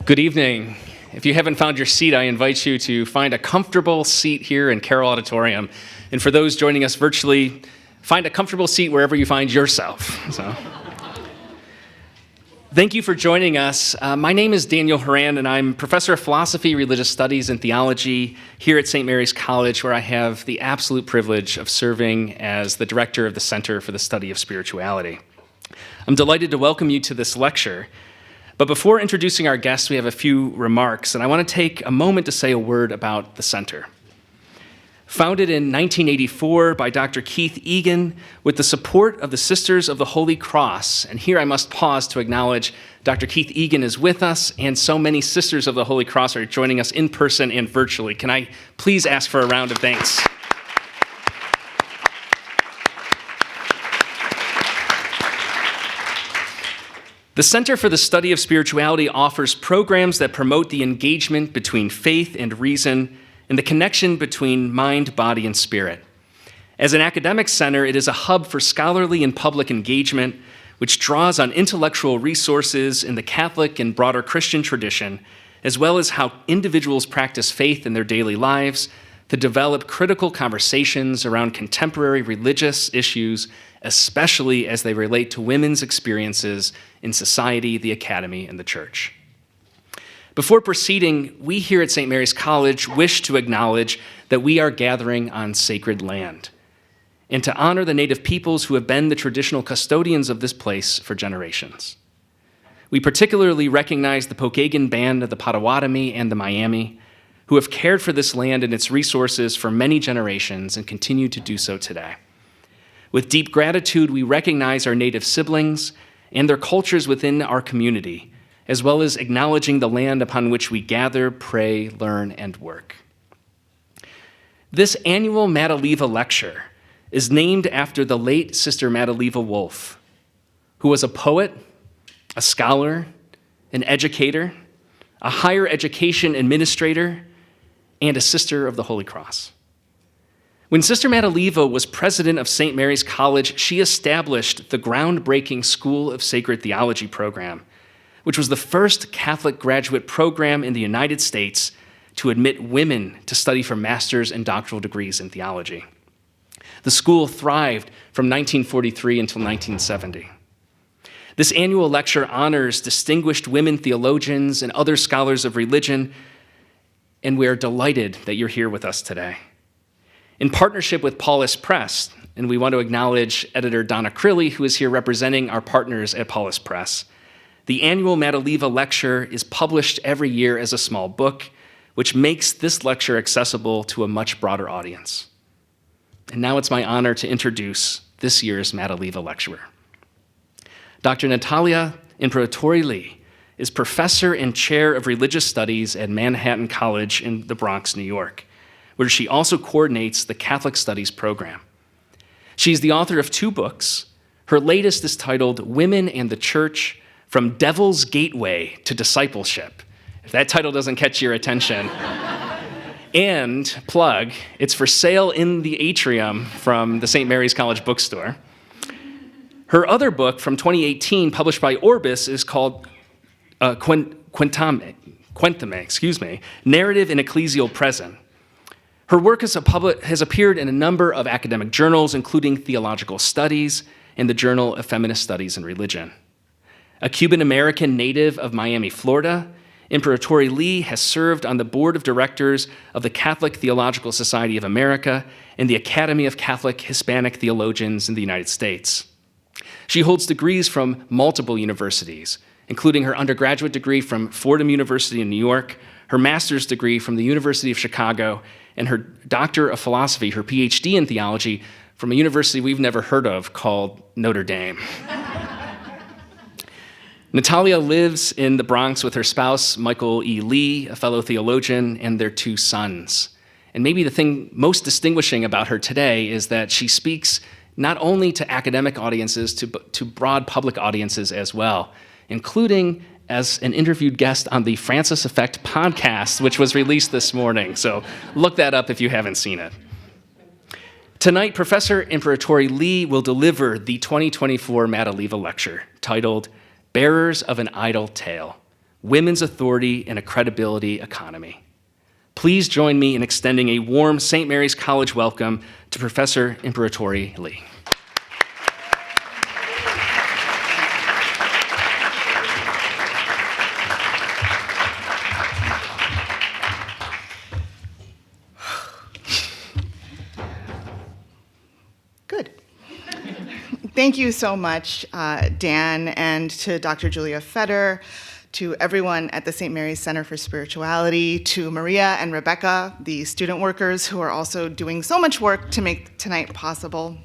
Good evening. If you haven't found your seat, I invite you to find a comfortable seat here in Carroll Auditorium. And for those joining us virtually, find a comfortable seat wherever you find yourself. Thank you for joining us. My name is Daniel Horan, and I'm professor of philosophy, religious studies, and theology here at St. Mary's College, where I have the absolute privilege of serving as the director of the Center for the Study of Spirituality. I'm delighted to welcome you to this lecture. But before introducing our guests, we have a few remarks, and I want to take a moment to say a word about the center. Founded in 1984 by Dr. Keith Egan with the support of the Sisters of the Holy Cross, and here I must pause to acknowledge Dr. Keith Egan is with us, and so many Sisters of the Holy Cross are joining us in person and virtually. Can I please ask for a round of thanks? The Center for the Study of Spirituality offers programs that promote the engagement between faith and reason and the connection between mind, body, and spirit. As an academic center, it is a hub for scholarly and public engagement, which draws on intellectual resources in the Catholic and broader Christian tradition, as well as how individuals practice faith in their daily lives to develop critical conversations around contemporary religious issues, especially as they relate to women's experiences in society, the academy, and the church. Before proceeding, we here at St. Mary's College wish to acknowledge that we are gathering on sacred land and to honor the native peoples who have been the traditional custodians of this place for generations. We particularly recognize the Pokagon Band of the Potawatomi and the Miami, who have cared for this land and its resources for many generations and continue to do so today. With deep gratitude, we recognize our native siblings and their cultures within our community, as well as acknowledging the land upon which we gather, pray, learn, and work. This annual Madeleva lecture is named after the late Sister Madeleva Wolf, who was a poet, a scholar, an educator, a higher education administrator, and a Sister of the Holy Cross. When Sister Madeleva was president of St. Mary's College, she established the groundbreaking School of Sacred Theology program, which was the first Catholic graduate program in the United States to admit women to study for master's and doctoral degrees in theology. The school thrived from 1943 until 1970. This annual lecture honors distinguished women theologians and other scholars of religion, and we are delighted that you're here with us today. In partnership with Paulus Press, and we want to acknowledge editor Donna Crilly, who is here representing our partners at Paulus Press, the annual Madeleva lecture is published every year as a small book, which makes this lecture accessible to a much broader audience. And now it's my honor to introduce this year's Madeleva lecturer. Dr. Natalia Imperatori-Lee is professor and chair of religious studies at Manhattan College in the Bronx, New York, where she also coordinates the Catholic Studies program. She's the author of 2 books. Her latest is titled Women and the Church, From Devil's Gateway to Discipleship. If that title doesn't catch your attention. And, plug, it's for sale in the atrium from the St. Mary's College bookstore. Her other book from 2018, published by Orbis, is called Quentame, Narrative in Ecclesial Present. Her work has appeared in a number of academic journals, including Theological Studies and the Journal of Feminist Studies and Religion. A Cuban-American native of Miami, Florida, Imperatori-Lee has served on the board of directors of the Catholic Theological Society of America and the Academy of Catholic Hispanic Theologians in the United States. She holds degrees from multiple universities, including her undergraduate degree from Fordham University in New York, her master's degree from the University of Chicago, and her Doctor of Philosophy, her PhD in theology, from a university we've never heard of called Notre Dame. Natalia lives in the Bronx with her spouse, Michael E. Lee, a fellow theologian, and their 2 sons. And maybe the thing most distinguishing about her today is that she speaks not only to academic audiences, to broad public audiences as well, including as an interviewed guest on the Francis Effect podcast, which was released this morning. So look that up if you haven't seen it. Tonight, Professor Imperatori-Lee will deliver the 2024 Madeleva lecture titled Bearers of an Idle Tale, women's authority in a credibility economy. Please join me in extending a warm St. Mary's College welcome to Professor Imperatori-Lee. Good. Thank you so much, Dan, and to Dr. Julia Feder, to everyone at the St. Mary's Center for Spirituality, to Maria and Rebecca, the student workers who are also doing so much work to make tonight possible.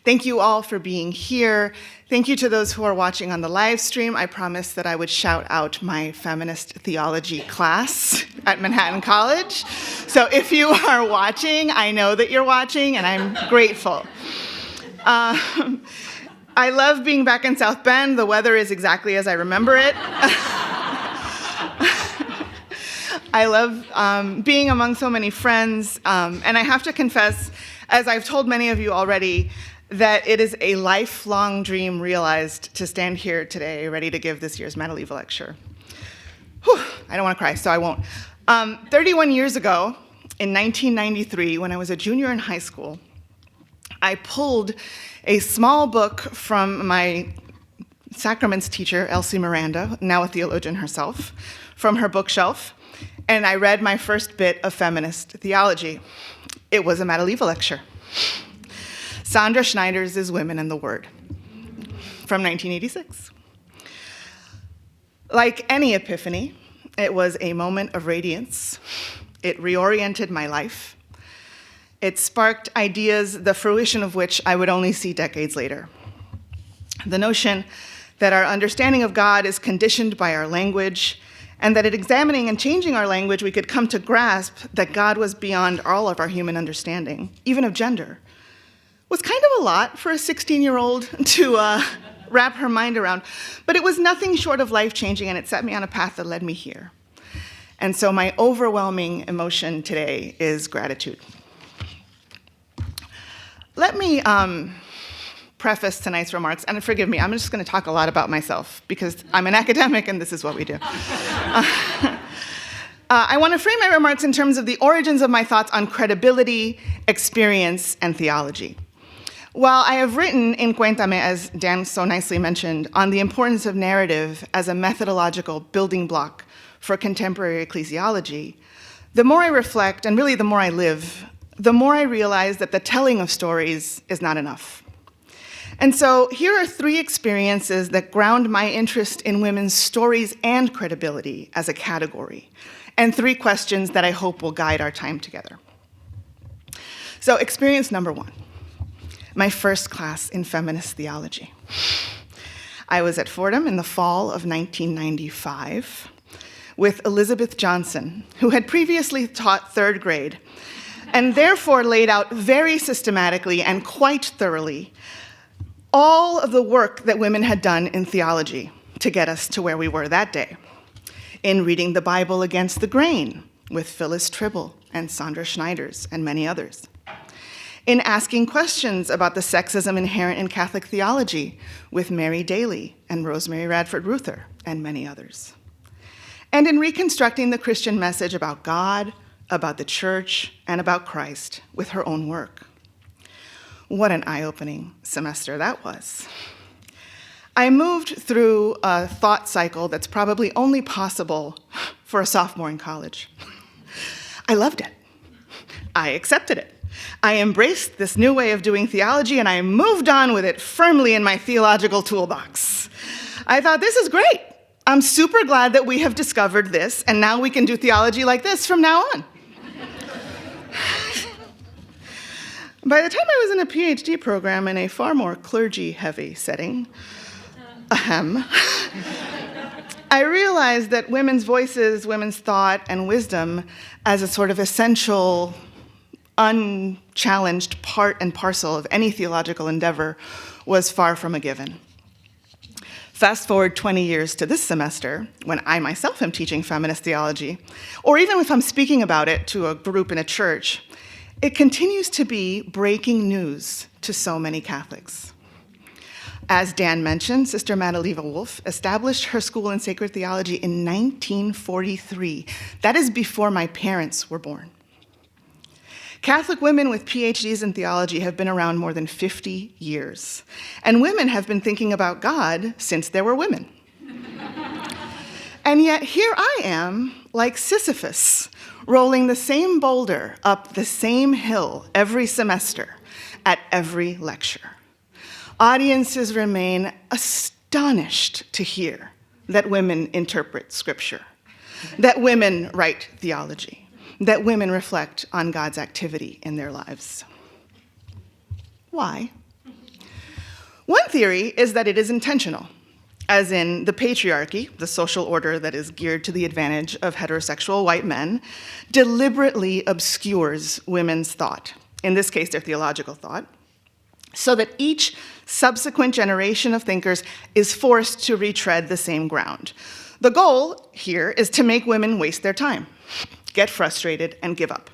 Thank you all for being here. Thank you to those who are watching on the live stream. I promised that I would shout out my feminist theology class at Manhattan College. So if you are watching, I know that you're watching, and I'm grateful. I love being back in South Bend. The weather is exactly as I remember it. I love being among so many friends, and I have to confess, as I've told many of you already, that it is a lifelong dream realized to stand here today ready to give this year's Madeleva lecture. Whew, I don't want to cry, so I won't. 31 years ago, in 1993, when I was a junior in high school, I pulled a small book from my sacraments teacher, Elsie Miranda, now a theologian herself, from her bookshelf, and I read my first bit of feminist theology. It was a Madeleva lecture. Sandra Schneider's Women and the Word, from 1986. Like any epiphany, it was a moment of radiance. It reoriented my life. It sparked ideas, the fruition of which I would only see decades later. The notion that our understanding of God is conditioned by our language, and that in examining and changing our language, we could come to grasp that God was beyond all of our human understanding, even of gender, was kind of a lot for a 16-year-old to wrap her mind around. But it was nothing short of life-changing, and it set me on a path that led me here. And so my overwhelming emotion today is gratitude. Let me preface tonight's remarks, and forgive me, I'm just going to talk a lot about myself because I'm an academic and this is what we do. I want to frame my remarks in terms of the origins of my thoughts on credibility, experience, and theology. While I have written in Cuéntame, as Dan so nicely mentioned, on the importance of narrative as a methodological building block for contemporary ecclesiology, the more I reflect, and really the more I live, the more I realize that the telling of stories is not enough. And so here are 3 experiences that ground my interest in women's stories and credibility as a category, and 3 questions that I hope will guide our time together. So experience number 1, my first class in feminist theology. I was at Fordham in the fall of 1995 with Elizabeth Johnson, who had previously taught 3rd grade, and therefore laid out very systematically and quite thoroughly all of the work that women had done in theology to get us to where we were that day. In reading the Bible against the grain with Phyllis Tribble and Sandra Schneiders and many others. In asking questions about the sexism inherent in Catholic theology with Mary Daly and Rosemary Radford Ruther and many others. And in reconstructing the Christian message about God, about the church, and about Christ with her own work. What an eye-opening semester that was. I moved through a thought cycle that's probably only possible for a sophomore in college. I loved it. I accepted it. I embraced this new way of doing theology, and I moved on with it firmly in my theological toolbox. I thought, this is great. I'm super glad that we have discovered this, and now we can do theology like this from now on. By the time I was in a PhD program in a far more clergy-heavy setting, I realized that women's voices, women's thought, and wisdom as a sort of essential, unchallenged part and parcel of any theological endeavor was far from a given. Fast forward 20 years to this semester, when I myself am teaching feminist theology, or even if I'm speaking about it to a group in a church, it continues to be breaking news to so many Catholics. As Dan mentioned, Sister Madeleva Wolf established her school in sacred theology in 1943. That is before my parents were born. Catholic women with PhDs in theology have been around more than 50 years, and women have been thinking about God since there were women. And yet here I am, like Sisyphus, rolling the same boulder up the same hill every semester at every lecture. Audiences remain astonished to hear that women interpret Scripture, that women write theology, that women reflect on God's activity in their lives. Why? One theory is that it is intentional, as in the patriarchy, the social order that is geared to the advantage of heterosexual white men, deliberately obscures women's thought, in this case, their theological thought, so that each subsequent generation of thinkers is forced to retread the same ground. The goal here is to make women waste their time, get frustrated, and give up.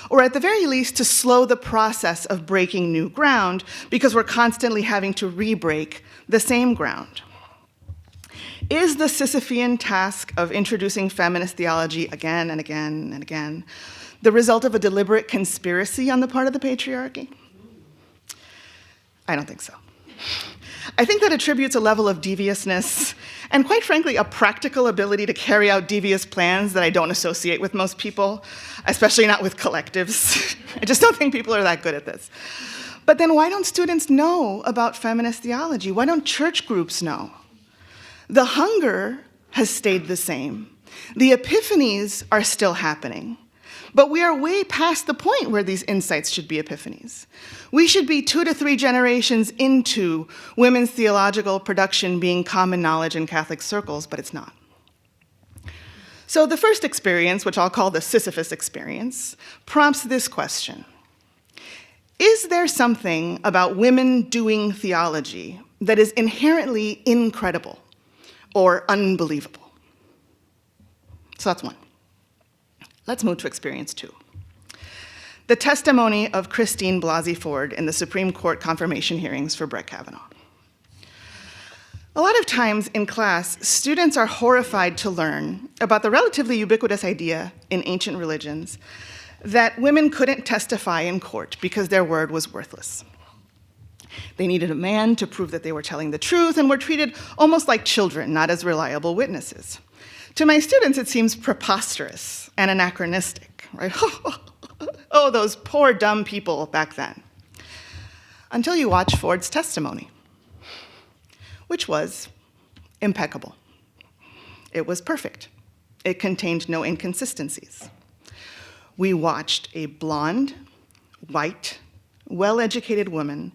Or at the very least, to slow the process of breaking new ground because we're constantly having to re-break the same ground. Is the Sisyphean task of introducing feminist theology again and again and again the result of a deliberate conspiracy on the part of the patriarchy? I don't think so. I think that attributes a level of deviousness and, quite frankly, a practical ability to carry out devious plans that I don't associate with most people, especially not with collectives. I just don't think people are that good at this. But then why don't students know about feminist theology? Why don't church groups know? The hunger has stayed the same. The epiphanies are still happening. But we are way past the point where these insights should be epiphanies. We should be 2 to 3 generations into women's theological production being common knowledge in Catholic circles, but it's not. So the first experience, which I'll call the Sisyphus experience, prompts this question. Is there something about women doing theology that is inherently incredible or unbelievable? So that's one. Let's move to experience 2. The testimony of Christine Blasey Ford in the Supreme Court confirmation hearings for Brett Kavanaugh. A lot of times in class, students are horrified to learn about the relatively ubiquitous idea in ancient religions that women couldn't testify in court because their word was worthless. They needed a man to prove that they were telling the truth and were treated almost like children, not as reliable witnesses. To my students, it seems preposterous and anachronistic, right? Oh, those poor dumb people back then. Until you watch Ford's testimony, which was impeccable. It was perfect. It contained no inconsistencies. We watched a blonde, white, well-educated woman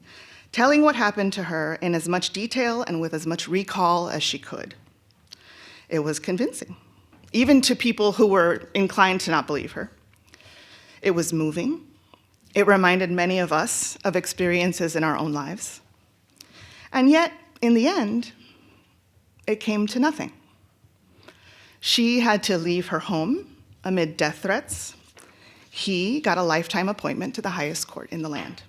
telling what happened to her in as much detail and with as much recall as she could. It was convincing, even to people who were inclined to not believe her. It was moving. It reminded many of us of experiences in our own lives. And yet, in the end, it came to nothing. She had to leave her home amid death threats. He got a lifetime appointment to the highest court in the land.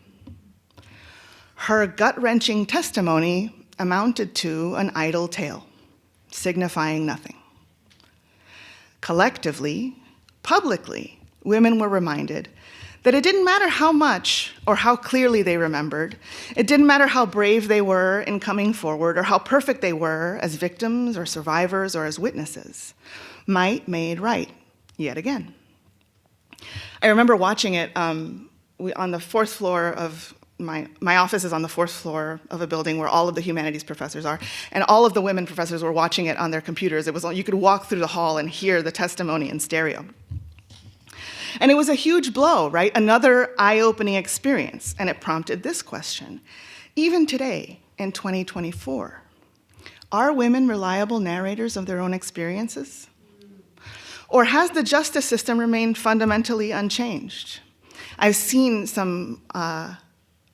Her gut-wrenching testimony amounted to an idle tale, signifying nothing. Collectively, publicly, women were reminded that it didn't matter how much or how clearly they remembered. It didn't matter how brave they were in coming forward or how perfect they were as victims or survivors or as witnesses. Might made right, yet again. I remember watching it on the 4th floor of my office is on the 4th floor of a building where all of the humanities professors are, and all of the women professors were watching it on their computers. You could walk through the hall and hear the testimony in stereo. And it was a huge blow, right? Another eye-opening experience, and it prompted this question. Even today, in 2024, are women reliable narrators of their own experiences? Or has the justice system remained fundamentally unchanged? I've seen some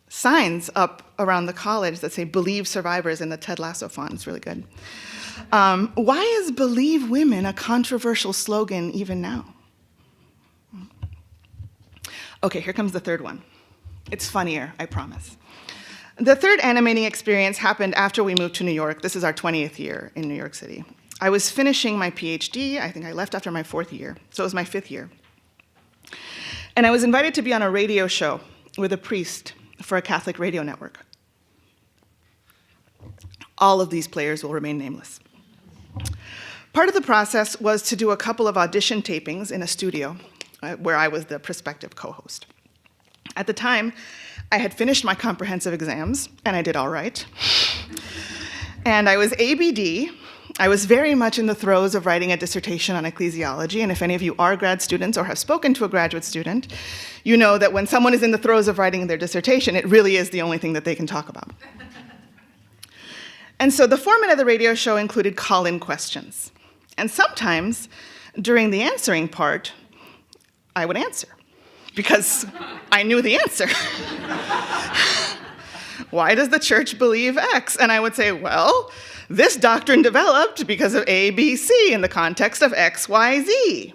signs up around the college that say "Believe Survivors" in the Ted Lasso font. It's really good. Why is "Believe Women" a controversial slogan even now? Okay, here comes the third one. It's funnier, I promise. The third animating experience happened after we moved to New York. This is our 20th year in New York City. I was finishing my PhD. I think I left after my 4th year, so it was my 5th year. And I was invited to be on a radio show with a priest for a Catholic radio network. All of these players will remain nameless. Part of the process was to do a couple of audition tapings in a studio where I was the prospective co-host. At the time, I had finished my comprehensive exams, and I did all right. And I was ABD. I was very much in the throes of writing a dissertation on ecclesiology, and if any of you are grad students or have spoken to a graduate student, you know that when someone is in the throes of writing their dissertation, it really is the only thing that they can talk about. And so the format of the radio show included call-in questions. And sometimes, during the answering part, I would answer, because I knew the answer. Why does the church believe X? And I would say, well, this doctrine developed because of A, B, C in the context of X, Y, Z.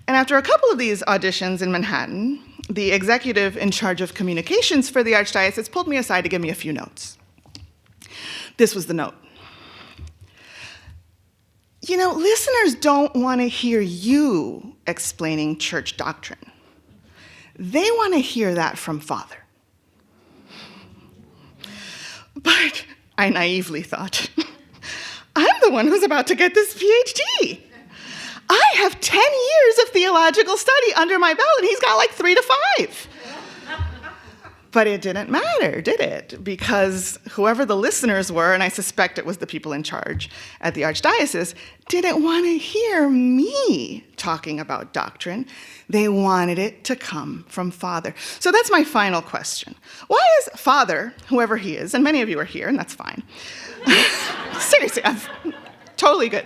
And after a couple of these auditions in Manhattan, the executive in charge of communications for the Archdiocese pulled me aside to give me a few notes. This was the note. You know, listeners don't want to hear you explaining church doctrine. They want to hear that from Father. But I naively thought, I'm the one who's about to get this PhD. I have 10 years of theological study under my belt, and he's got like 3 to 5. But it didn't matter, did it? Because whoever the listeners were, and I suspect it was the people in charge at the Archdiocese, didn't want to hear me talking about doctrine. They wanted it to come from Father. So that's my final question. Why is Father, whoever he is, and many of you are here, and that's fine. Seriously, I'm totally good.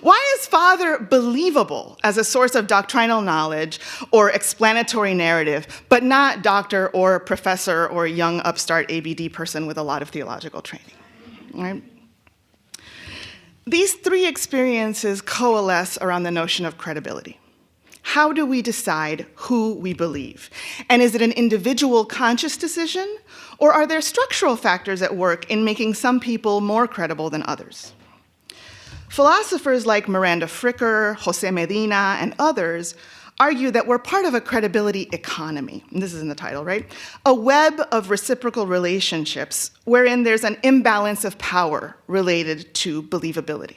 Why is Father believable as a source of doctrinal knowledge or explanatory narrative, but not doctor or professor or young upstart ABD person with a lot of theological training? Right? These 3 experiences coalesce around the notion of credibility. How do we decide who we believe? And is it an individual conscious decision, or are there structural factors at work in making some people more credible than others? Philosophers like Miranda Fricker, Jose Medina, and others argue that we're part of a credibility economy. And this is in the title, right? A web of reciprocal relationships wherein there's an imbalance of power related to believability.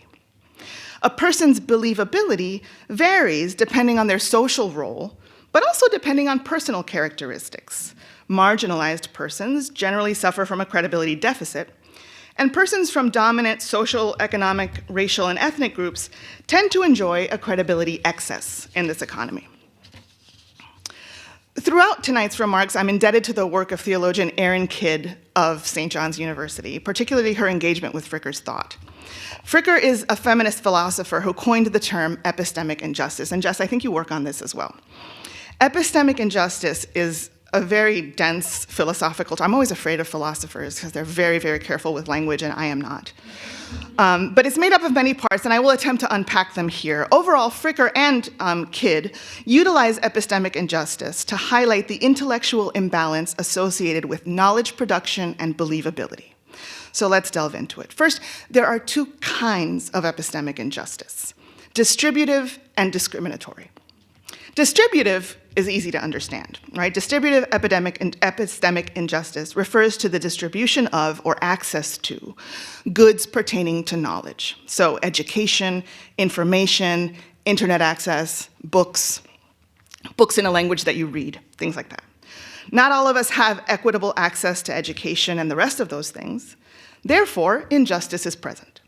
A person's believability varies depending on their social role, but also depending on personal characteristics. Marginalized persons generally suffer from a credibility deficit, and persons from dominant social, economic, racial, and ethnic groups tend to enjoy a credibility excess in this economy. Throughout tonight's remarks, I'm indebted to the work of theologian Erin Kidd of St. John's University, particularly her engagement with Fricker's thought. Fricker is a feminist philosopher who coined the term epistemic injustice, and Jess, I think you work on this as well. Epistemic injustice is a very dense philosophical term. I'm always afraid of philosophers because they're very, very careful with language, and I am not. But it's made up of many parts, and I will attempt to unpack them here. Overall, Fricker and Kidd utilize epistemic injustice to highlight the intellectual imbalance associated with knowledge production and believability. So let's delve into it. First, there are 2 kinds of epistemic injustice: distributive and discriminatory. Distributive is easy to understand, right? Distributive epistemic injustice refers to the distribution of or access to goods pertaining to knowledge. So education, information, internet access, books in a language that you read, things like that. Not all of us have equitable access to education and the rest of those things. Therefore, injustice is present.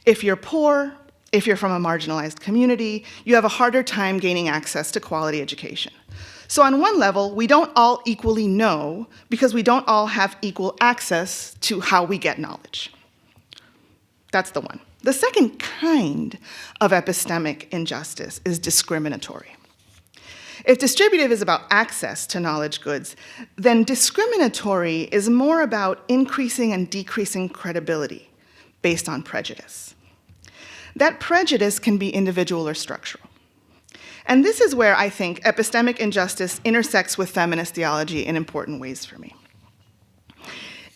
If you're poor, if you're from a marginalized community, you have a harder time gaining access to quality education. So on one level, we don't all equally know because we don't all have equal access to how we get knowledge. That's the one. The second kind of epistemic injustice is discriminatory. If distributive is about access to knowledge goods, then discriminatory is more about increasing and decreasing credibility based on prejudice. That prejudice can be individual or structural. And this is where I think epistemic injustice intersects with feminist theology in important ways for me.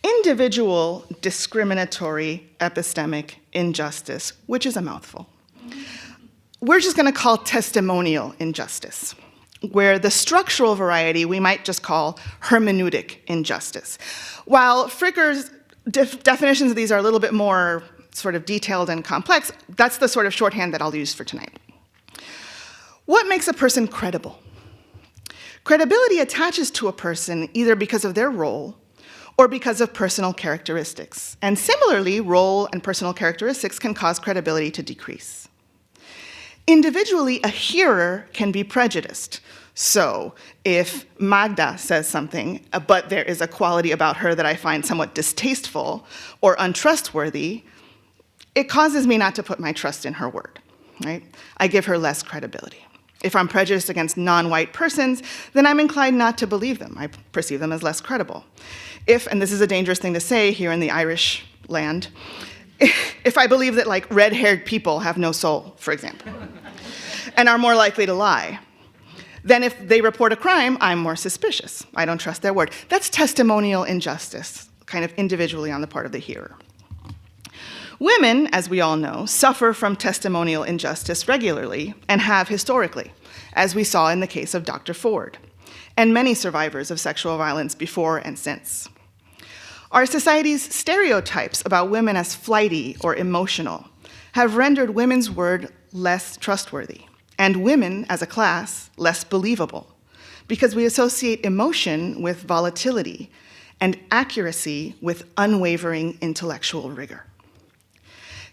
Individual discriminatory epistemic injustice, which is a mouthful. We're just going to call testimonial injustice, where the structural variety we might just call hermeneutic injustice. While Fricker's definitions of these are a little bit more sort of detailed and complex, that's the sort of shorthand that I'll use for tonight. What makes a person credible? Credibility attaches to a person either because of their role or because of personal characteristics. And similarly, role and personal characteristics can cause credibility to decrease. Individually, a hearer can be prejudiced. So if Magda says something, but there is a quality about her that I find somewhat distasteful or untrustworthy, it causes me not to put my trust in her word, right? I give her less credibility. If I'm prejudiced against non-white persons, then I'm inclined not to believe them. I perceive them as less credible. If, and this is a dangerous thing to say here in the Irish land, if I believe that like red-haired people have no soul, for example, and are more likely to lie, then if they report a crime, I'm more suspicious. I don't trust their word. That's testimonial injustice, kind of individually on the part of the hearer. Women, as we all know, suffer from testimonial injustice regularly and have historically, as we saw in the case of Dr. Ford, and many survivors of sexual violence before and since. Our society's stereotypes about women as flighty or emotional have rendered women's word less trustworthy, and women as a class less believable, because we associate emotion with volatility and accuracy with unwavering intellectual rigor.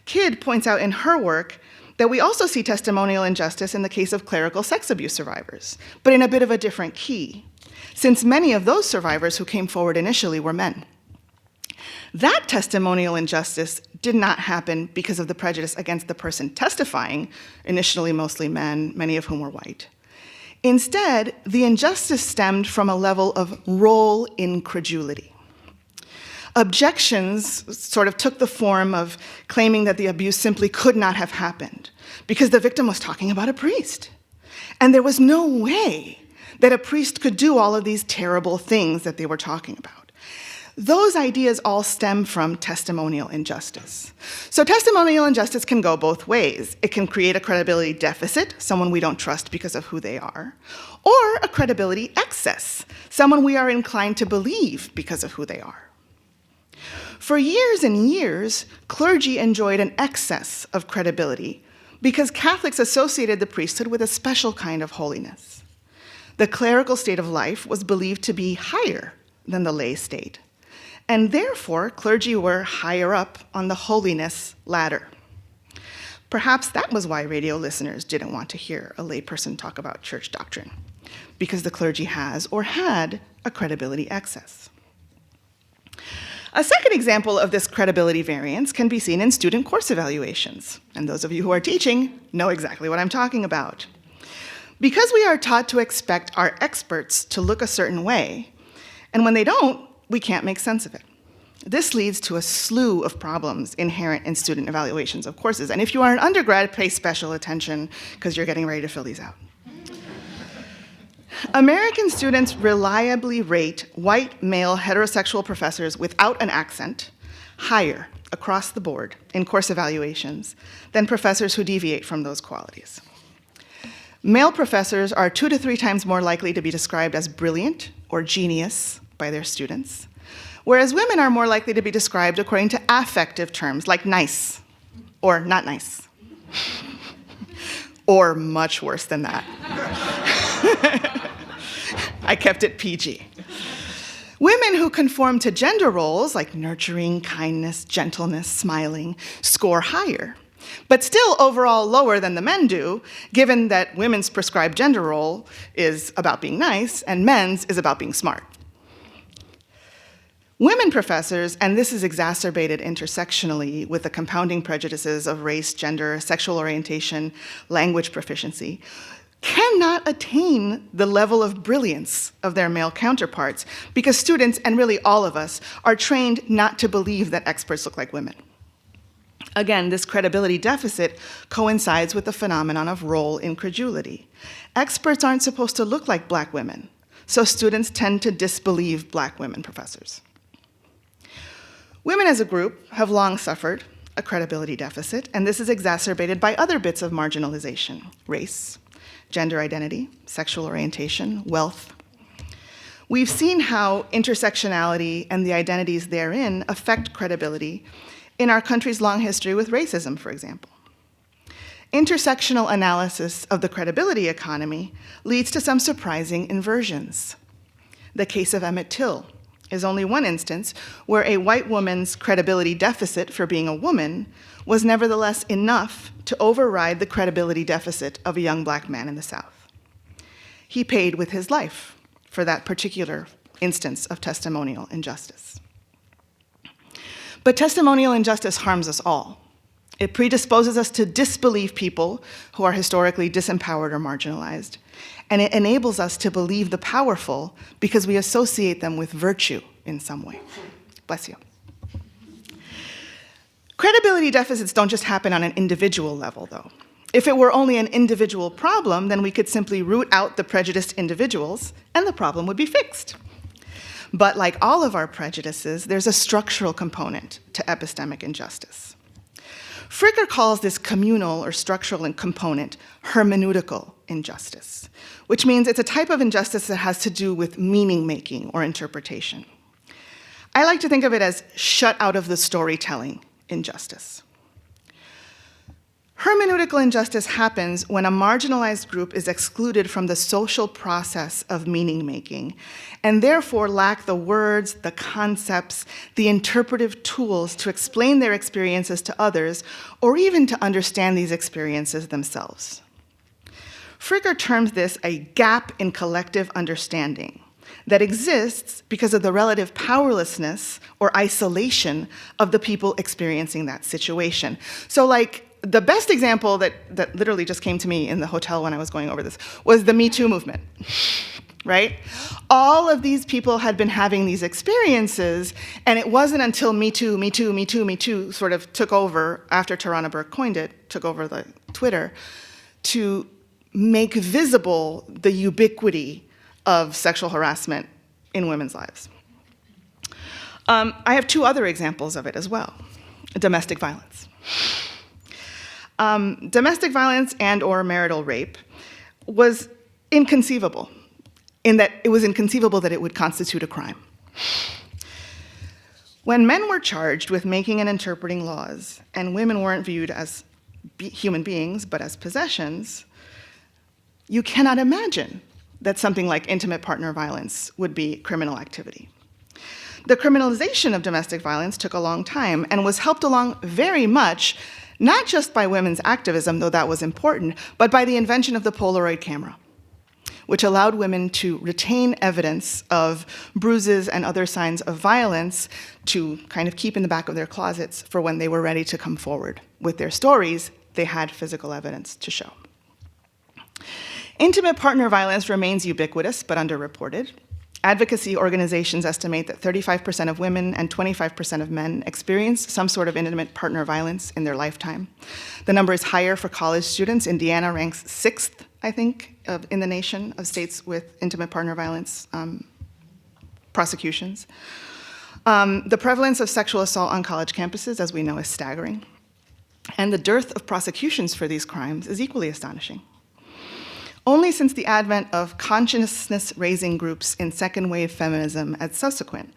Kidd points out in her work that we also see testimonial injustice in the case of clerical sex abuse survivors, but in a bit of a different key, since many of those survivors who came forward initially were men. That testimonial injustice did not happen because of the prejudice against the person testifying, initially mostly men, many of whom were white. Instead, the injustice stemmed from a level of role incredulity. Objections sort of took the form of claiming that the abuse simply could not have happened because the victim was talking about a priest. And there was no way that a priest could do all of these terrible things that they were talking about. Those ideas all stem from testimonial injustice. So testimonial injustice can go both ways. It can create a credibility deficit, someone we don't trust because of who they are, or a credibility excess, someone we are inclined to believe because of who they are. For years and years, clergy enjoyed an excess of credibility because Catholics associated the priesthood with a special kind of holiness. The clerical state of life was believed to be higher than the lay state, and therefore clergy were higher up on the holiness ladder. Perhaps that was why radio listeners didn't want to hear a layperson talk about church doctrine, because the clergy has or had a credibility excess. A second example of this credibility variance can be seen in student course evaluations, and those of you who are teaching know exactly what I'm talking about. Because we are taught to expect our experts to look a certain way, and when they don't, we can't make sense of it. This leads to a slew of problems inherent in student evaluations of courses, and if you are an undergrad, pay special attention because you're getting ready to fill these out. American students reliably rate white male heterosexual professors without an accent higher across the board in course evaluations than professors who deviate from those qualities. Male professors are 2 to 3 times more likely to be described as brilliant or genius by their students, whereas women are more likely to be described according to affective terms like nice or not nice, or much worse than that. I kept it PG. Women who conform to gender roles like nurturing, kindness, gentleness, smiling score higher, but still overall lower than the men do, given that women's prescribed gender role is about being nice and men's is about being smart. Women professors, and this is exacerbated intersectionally with the compounding prejudices of race, gender, sexual orientation, language proficiency, cannot attain the level of brilliance of their male counterparts because students, and really all of us, are trained not to believe that experts look like women. Again, this credibility deficit coincides with the phenomenon of role incredulity. Experts aren't supposed to look like Black women, so students tend to disbelieve Black women professors. Women as a group have long suffered a credibility deficit, and this is exacerbated by other bits of marginalization: race, gender identity, sexual orientation, wealth. We've seen how intersectionality and the identities therein affect credibility in our country's long history with racism, for example. Intersectional analysis of the credibility economy leads to some surprising inversions. The case of Emmett Till is only one instance where a white woman's credibility deficit for being a woman was nevertheless enough to override the credibility deficit of a young black man in the South. He paid with his life for that particular instance of testimonial injustice. But testimonial injustice harms us all. It predisposes us to disbelieve people who are historically disempowered or marginalized, and it enables us to believe the powerful because we associate them with virtue in some way. Bless you. Credibility deficits don't just happen on an individual level, though. If it were only an individual problem, then we could simply root out the prejudiced individuals, and the problem would be fixed. But like all of our prejudices, there's a structural component to epistemic injustice. Fricker calls this communal or structural component hermeneutical injustice, which means it's a type of injustice that has to do with meaning-making or interpretation. I like to think of it as shut out of the storytelling injustice. Hermeneutical injustice happens when a marginalized group is excluded from the social process of meaning-making, and therefore lack the words, the concepts, the interpretive tools to explain their experiences to others, or even to understand these experiences themselves. Fricker terms this a gap in collective understanding that exists because of the relative powerlessness or isolation of the people experiencing that situation. So like, the best example that literally just came to me in the hotel when I was going over this was the Me Too movement, right? All of these people had been having these experiences, and it wasn't until Me Too, Me Too, Me Too, Me Too sort of took over, after Tarana Burke coined it, took over the Twitter, to make visible the ubiquity of sexual harassment in women's lives. I have two other examples of it as well. Domestic violence. Domestic violence and or marital rape was inconceivable, in that it was inconceivable that it would constitute a crime. When men were charged with making and interpreting laws, and women weren't viewed as human beings, but as possessions, you cannot imagine that something like intimate partner violence would be criminal activity. The criminalization of domestic violence took a long time and was helped along very much not just by women's activism, though that was important, but by the invention of the Polaroid camera, which allowed women to retain evidence of bruises and other signs of violence to kind of keep in the back of their closets for when they were ready to come forward with their stories. They had physical evidence to show. Intimate partner violence remains ubiquitous but underreported. Advocacy organizations estimate that 35% of women and 25% of men experience some sort of intimate partner violence in their lifetime. The number is higher for college students. Indiana ranks 6th, I think, in the nation of states with intimate partner violence prosecutions. The prevalence of sexual assault on college campuses, as we know, is staggering. And the dearth of prosecutions for these crimes is equally astonishing. Only since the advent of consciousness-raising groups in second-wave feminism and subsequent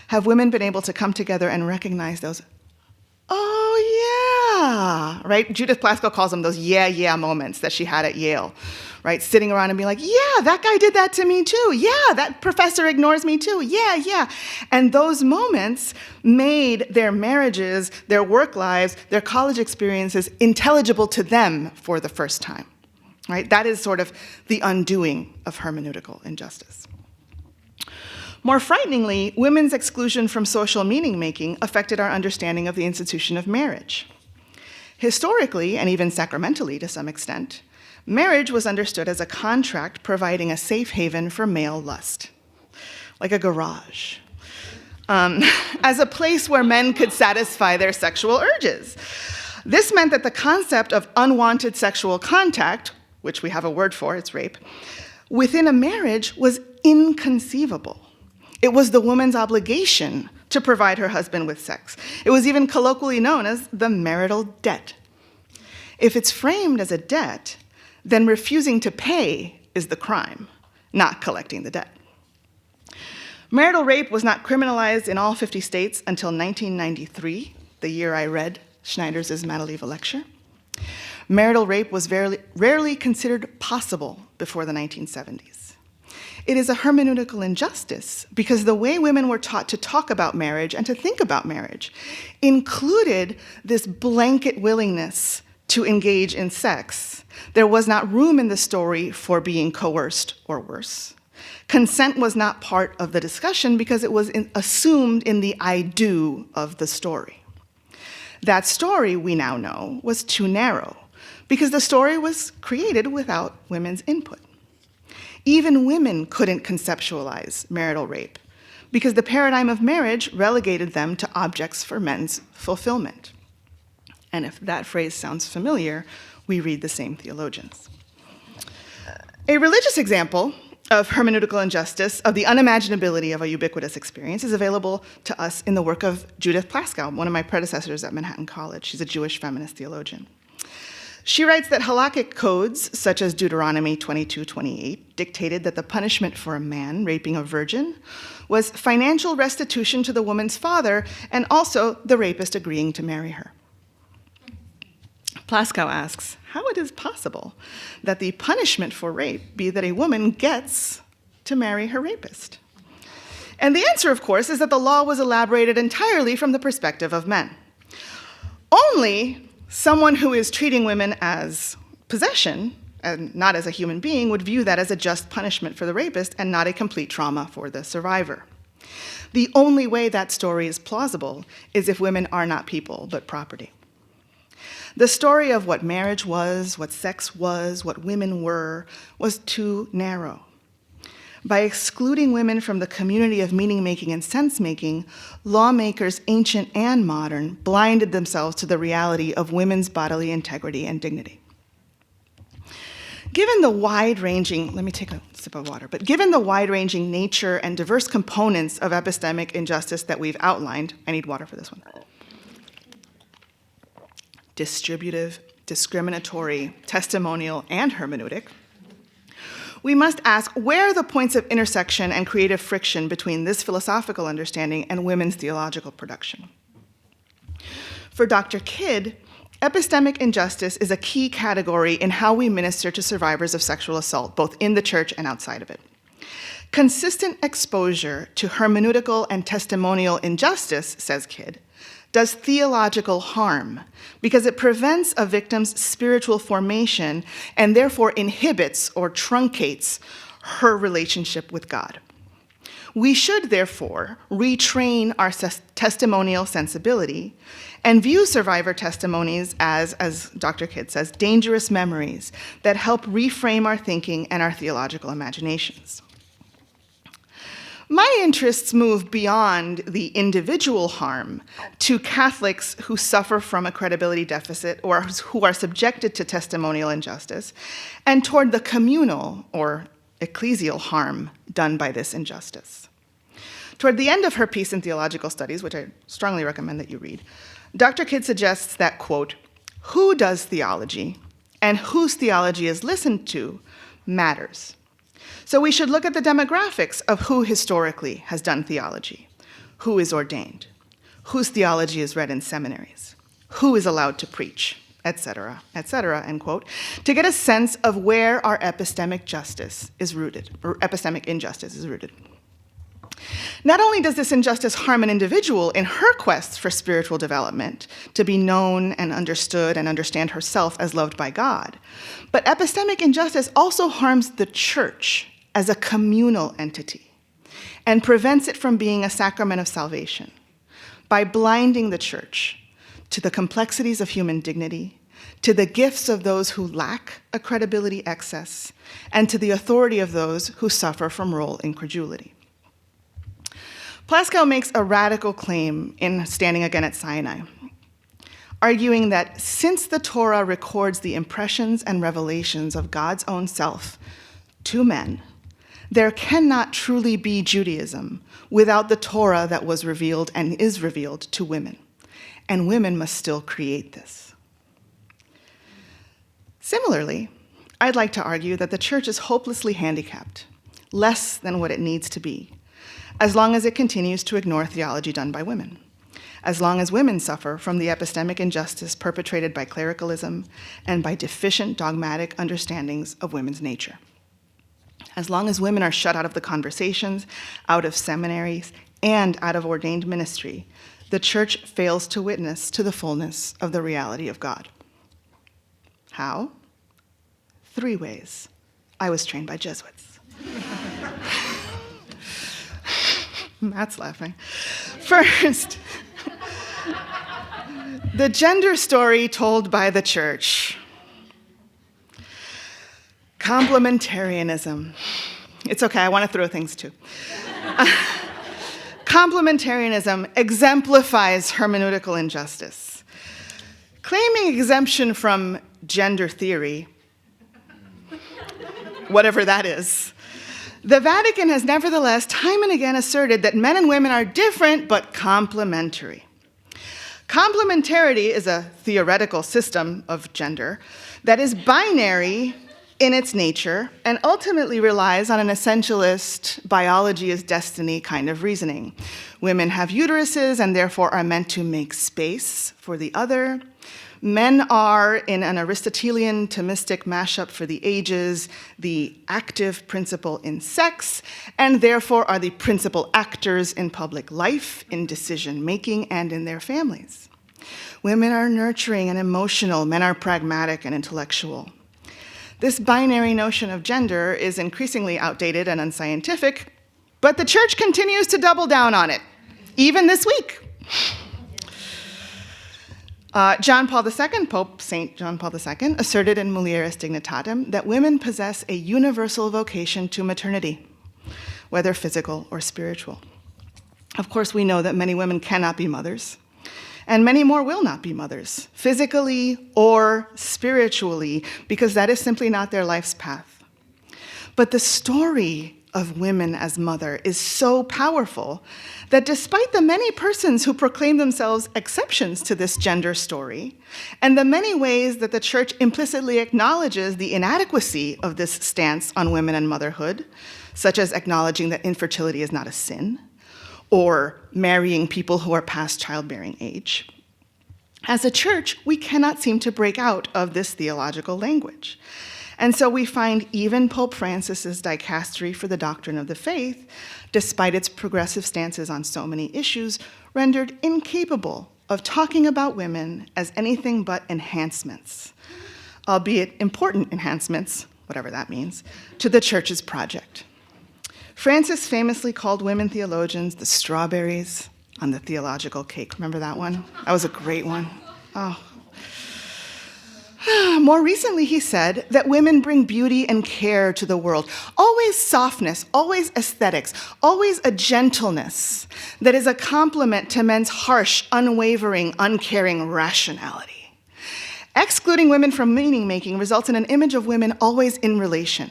have women been able to come together and recognize those, oh yeah, right? Judith Plaskow calls them those yeah moments that she had at Yale, right? Sitting around and being like, yeah, that guy did that to me too. Yeah, that professor ignores me too. Yeah. And those moments made their marriages, their work lives, their college experiences intelligible to them for the first time. Right? That is sort of the undoing of hermeneutical injustice. More frighteningly, women's exclusion from social meaning-making affected our understanding of the institution of marriage. Historically, and even sacramentally to some extent, marriage was understood as a contract providing a safe haven for male lust, like a garage, as a place where men could satisfy their sexual urges. This meant that the concept of unwanted sexual contact, which we have a word for, it's rape, within a marriage was inconceivable. It was the woman's obligation to provide her husband with sex. It was even colloquially known as the marital debt. If it's framed as a debt, then refusing to pay is the crime, not collecting the debt. Marital rape was not criminalized in all 50 states until 1993, the year I read Schneider's Madeleva lecture. Marital rape was rarely considered possible before the 1970s. It is a hermeneutical injustice because the way women were taught to talk about marriage and to think about marriage included this blanket willingness to engage in sex. There was not room in the story for being coerced or worse. Consent was not part of the discussion because it was assumed in the I do of the story. That story, we now know, was too narrow because the story was created without women's input. Even women couldn't conceptualize marital rape because the paradigm of marriage relegated them to objects for men's fulfillment. And if that phrase sounds familiar, we read the same theologians. A religious example of hermeneutical injustice, of the unimaginability of a ubiquitous experience, is available to us in the work of Judith Plaskow, one of my predecessors at Manhattan College. She's a Jewish feminist theologian. She writes that halakhic codes, such as Deuteronomy 22:28, dictated that the punishment for a man raping a virgin was financial restitution to the woman's father and also the rapist agreeing to marry her. Plaskow asks how it is possible that the punishment for rape be that a woman gets to marry her rapist. And the answer, of course, is that the law was elaborated entirely from the perspective of men. Only someone who is treating women as possession and not as a human being would view that as a just punishment for the rapist and not a complete trauma for the survivor. The only way that story is plausible is if women are not people, but property. The story of what marriage was, what sex was, what women were, was too narrow. By excluding women from the community of meaning-making and sense-making, lawmakers, ancient and modern, blinded themselves to the reality of women's bodily integrity and dignity. Given the wide-ranging, let me take a sip of water, but given the wide-ranging nature and diverse components of epistemic injustice that we've outlined, I need water for this one. Distributive, discriminatory, testimonial, and hermeneutic, we must ask where are the points of intersection and creative friction between this philosophical understanding and women's theological production. For Dr. Kidd, epistemic injustice is a key category in how we minister to survivors of sexual assault, both in the church and outside of it. Consistent exposure to hermeneutical and testimonial injustice, says Kidd, does theological harm because it prevents a victim's spiritual formation and therefore inhibits or truncates her relationship with God. We should therefore retrain our testimonial sensibility and view survivor testimonies as Dr. Kidd says, dangerous memories that help reframe our thinking and our theological imaginations. My interests move beyond the individual harm to Catholics who suffer from a credibility deficit or who are subjected to testimonial injustice, and toward the communal or ecclesial harm done by this injustice. Toward the end of her piece in Theological Studies, which I strongly recommend that you read, Dr. Kidd suggests that, quote, who does theology and whose theology is listened to matters. So we should look at the demographics of who historically has done theology, who is ordained, whose theology is read in seminaries, who is allowed to preach, et cetera, end quote, to get a sense of where our epistemic justice is rooted, or epistemic injustice is rooted. Not only does this injustice harm an individual in her quest for spiritual development, to be known and understood and understand herself as loved by God, but epistemic injustice also harms the church as a communal entity and prevents it from being a sacrament of salvation by blinding the church to the complexities of human dignity, to the gifts of those who lack a credibility excess, and to the authority of those who suffer from role incredulity. Plaskow makes a radical claim in Standing Again at Sinai, arguing that since the Torah records the impressions and revelations of God's own self to men, There cannot truly be Judaism without the Torah that was revealed and is revealed to women. And women must still create this. Similarly, I'd like to argue that the church is hopelessly handicapped, less than what it needs to be, as long as it continues to ignore theology done by women, as long as women suffer from the epistemic injustice perpetrated by clericalism and by deficient dogmatic understandings of women's nature. As long as women are shut out of the conversations, out of seminaries, and out of ordained ministry, the church fails to witness to the fullness of the reality of God. How? 3 ways. I was trained by Jesuits. Matt's laughing. First, the gender story told by the church. Complementarianism. It's okay, I want to throw things too. Complementarianism exemplifies hermeneutical injustice. Claiming exemption from gender theory, whatever that is, the Vatican has nevertheless time and again asserted that men and women are different but complementary. Complementarity is a theoretical system of gender that is binary in its nature and ultimately relies on an essentialist biology is destiny kind of reasoning. Women have uteruses and therefore are meant to make space for the other. Men are, in an Aristotelian Thomistic mashup for the ages, the active principle in sex, and therefore are the principal actors in public life, in decision-making, and in their families. Women are nurturing and emotional, men are pragmatic and intellectual. This binary notion of gender is increasingly outdated and unscientific, but the church continues to double down on it, even this week. John Paul II, Pope St. John Paul II, asserted in Mulieris Dignitatem that women possess a universal vocation to maternity, whether physical or spiritual. Of course, we know that many women cannot be mothers, and many more will not be mothers, physically or spiritually, because that is simply not their life's path. But the story of women as mother is so powerful that despite the many persons who proclaim themselves exceptions to this gender story, and the many ways that the church implicitly acknowledges the inadequacy of this stance on women and motherhood, such as acknowledging that infertility is not a sin, or marrying people who are past childbearing age. As a church, we cannot seem to break out of this theological language. And so we find even Pope Francis's dicastery for the doctrine of the faith, despite its progressive stances on so many issues, rendered incapable of talking about women as anything but enhancements, albeit important enhancements, whatever that means, to the church's project. Francis famously called women theologians the strawberries on the theological cake. Remember that one? That was a great one. Oh. More recently, he said that women bring beauty and care to the world. Always softness, always aesthetics, always a gentleness that is a complement to men's harsh, unwavering, uncaring rationality. Excluding women from meaning-making results in an image of women always in relation,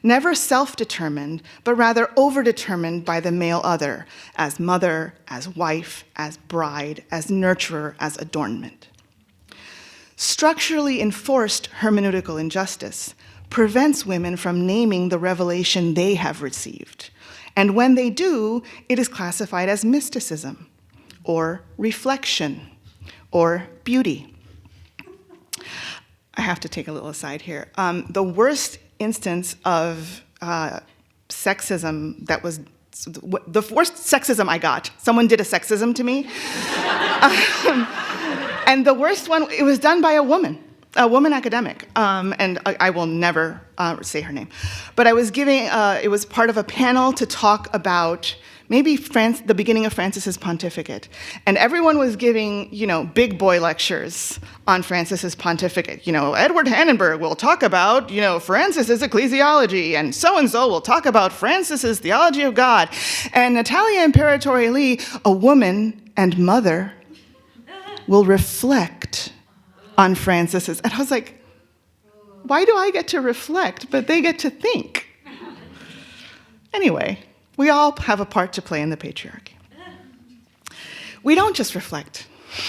never self-determined, but rather over-determined by the male other, as mother, as wife, as bride, as nurturer, as adornment. Structurally enforced hermeneutical injustice prevents women from naming the revelation they have received. And when they do, it is classified as mysticism, or reflection, or beauty. I have to take a little aside here. The worst instance of sexism that was, the worst sexism I got, someone did a sexism to me. And the worst one, it was done by a woman academic, and I will never say her name. But I was giving, it was part of a panel to talk about maybe the beginning of Francis's pontificate. And everyone was giving, big boy lectures on Francis's pontificate. Edward Hannenberg will talk about, Francis's ecclesiology, and so will talk about Francis's theology of God. And Natalia Imperatori-Lee, a woman and mother, will reflect on Francis's. And I was like, why do I get to reflect, but they get to think? Anyway, we all have a part to play in the patriarchy. We don't just reflect,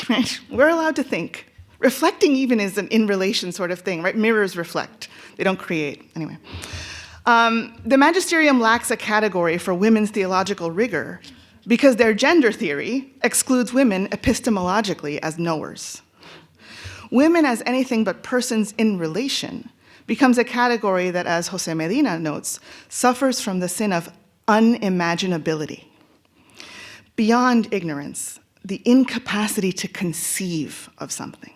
right? We're allowed to think. Reflecting even is an in-relation sort of thing, right? Mirrors reflect. They don't create. Anyway. The magisterium lacks a category for women's theological rigor because their gender theory excludes women epistemologically as knowers. Women as anything but persons in relation becomes a category that, as Jose Medina notes, suffers from the sin of unimaginability. Beyond ignorance, the incapacity to conceive of something.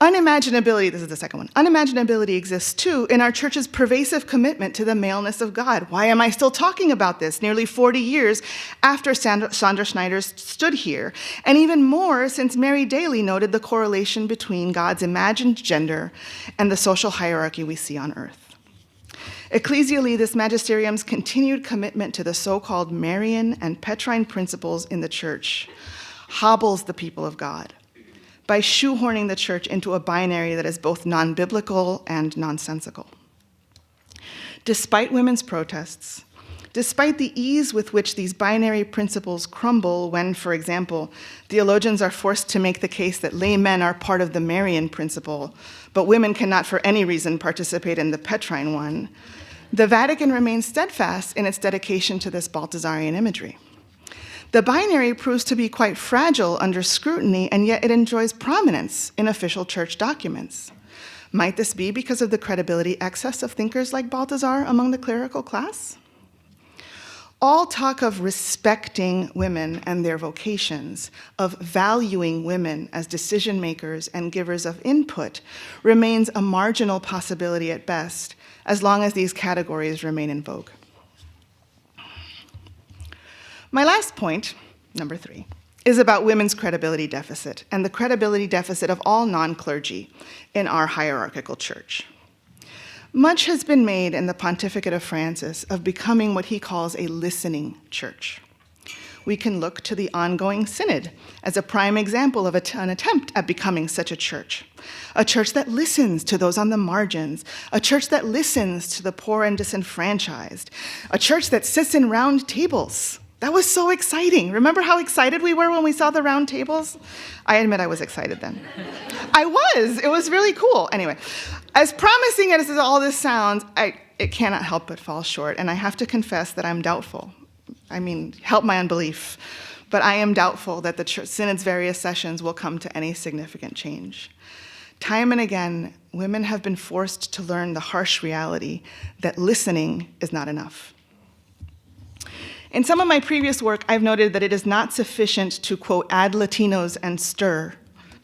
Unimaginability, this is the second one. Unimaginability exists too in our church's pervasive commitment to the maleness of God. Why am I still talking about this nearly 40 years after Sandra Schneider stood here? And even more since Mary Daly noted the correlation between God's imagined gender and the social hierarchy we see on earth. Ecclesially, this magisterium's continued commitment to the so-called Marian and Petrine principles in the church hobbles the people of God by shoehorning the church into a binary that is both non-biblical and nonsensical. Despite women's protests, despite the ease with which these binary principles crumble when, for example, theologians are forced to make the case that laymen are part of the Marian principle, but women cannot for any reason participate in the Petrine one, the Vatican remains steadfast in its dedication to this Balthasarian imagery. The binary proves to be quite fragile under scrutiny, and yet it enjoys prominence in official church documents. Might this be because of the credibility excess of thinkers like Balthasar among the clerical class? All talk of respecting women and their vocations, of valuing women as decision makers and givers of input, remains a marginal possibility at best, as long as these categories remain in vogue. My last point, number 3, is about women's credibility deficit and the credibility deficit of all non-clergy in our hierarchical church. Much has been made in the pontificate of Francis of becoming what he calls a listening church. We can look to the ongoing synod as a prime example of an attempt at becoming such a church that listens to those on the margins, a church that listens to the poor and disenfranchised, a church that sits in round tables. That was so exciting. Remember how excited we were when we saw the round tables? I admit I was excited then. I was. It was really cool. Anyway, as promising as all this sounds, it cannot help but fall short, and I have to confess that I'm doubtful. Help my unbelief. But I am doubtful that the synod's various sessions will come to any significant change. Time and again, women have been forced to learn the harsh reality that listening is not enough. In some of my previous work, I've noted that it is not sufficient to, quote, add Latinos and stir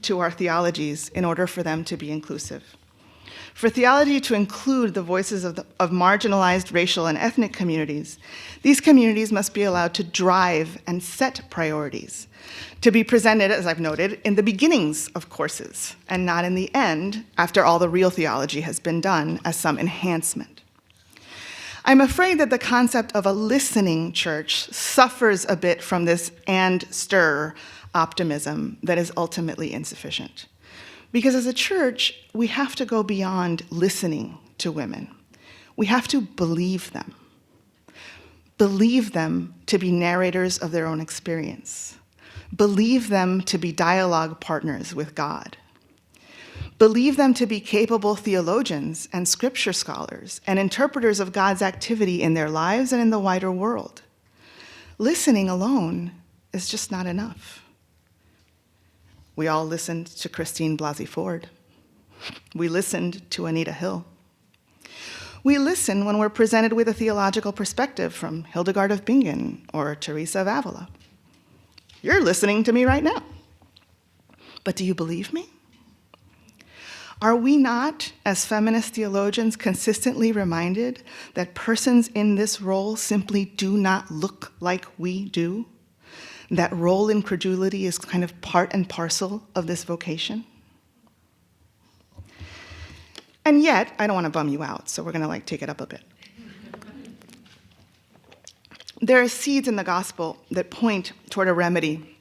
to our theologies in order for them to be inclusive. For theology to include the voices of marginalized racial and ethnic communities, these communities must be allowed to drive and set priorities, to be presented, as I've noted, in the beginnings of courses, and not in the end, after all the real theology has been done, as some enhancement. I'm afraid that the concept of a listening church suffers a bit from this and stir optimism that is ultimately insufficient. Because as a church, we have to go beyond listening to women. We have to believe them. Believe them to be narrators of their own experience. Believe them to be dialogue partners with God. Believe them to be capable theologians and scripture scholars and interpreters of God's activity in their lives and in the wider world. Listening alone is just not enough. We all listened to Christine Blasey Ford. We listened to Anita Hill. We listen when we're presented with a theological perspective from Hildegard of Bingen or Teresa of Avila. You're listening to me right now. But do you believe me? Are we not, as feminist theologians, consistently reminded that persons in this role simply do not look like we do? That role incredulity is kind of part and parcel of this vocation? And yet, I don't want to bum you out, so we're going to take it up a bit. There are seeds in the gospel that point toward a remedy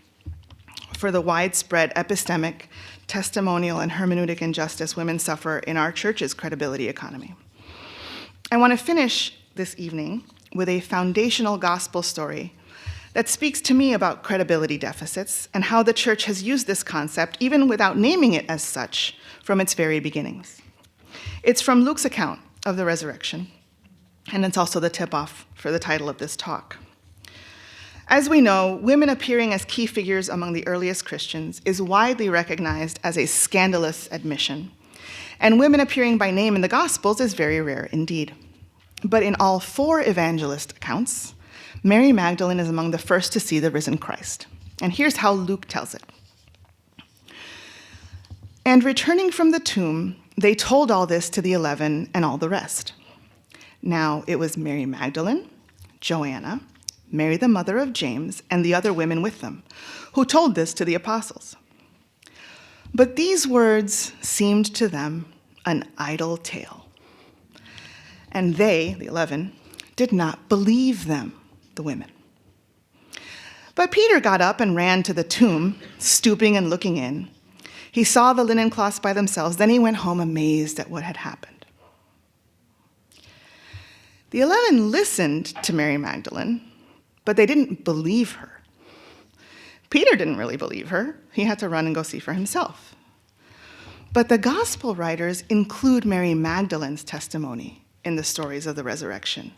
for the widespread epistemic, testimonial, and hermeneutic injustice women suffer in our church's credibility economy. I want to finish this evening with a foundational gospel story that speaks to me about credibility deficits and how the church has used this concept, even without naming it as such, from its very beginnings. It's from Luke's account of the resurrection, and it's also the tip-off for the title of this talk. As we know, women appearing as key figures among the earliest Christians is widely recognized as a scandalous admission, and women appearing by name in the Gospels is very rare indeed. But in all 4 evangelist accounts, Mary Magdalene is among the first to see the risen Christ. And here's how Luke tells it. And returning from the tomb, they told all this to the 11 and all the rest. Now it was Mary Magdalene, Joanna, Mary the mother of James, and the other women with them, who told this to the apostles. But these words seemed to them an idle tale. And they, the 11, did not believe them, the women. But Peter got up and ran to the tomb, stooping and looking in. He saw the linen cloths by themselves. Then he went home amazed at what had happened. The 11 listened to Mary Magdalene, but they didn't believe her. Peter didn't really believe her. He had to run and go see for himself. But the gospel writers include Mary Magdalene's testimony in the stories of the resurrection,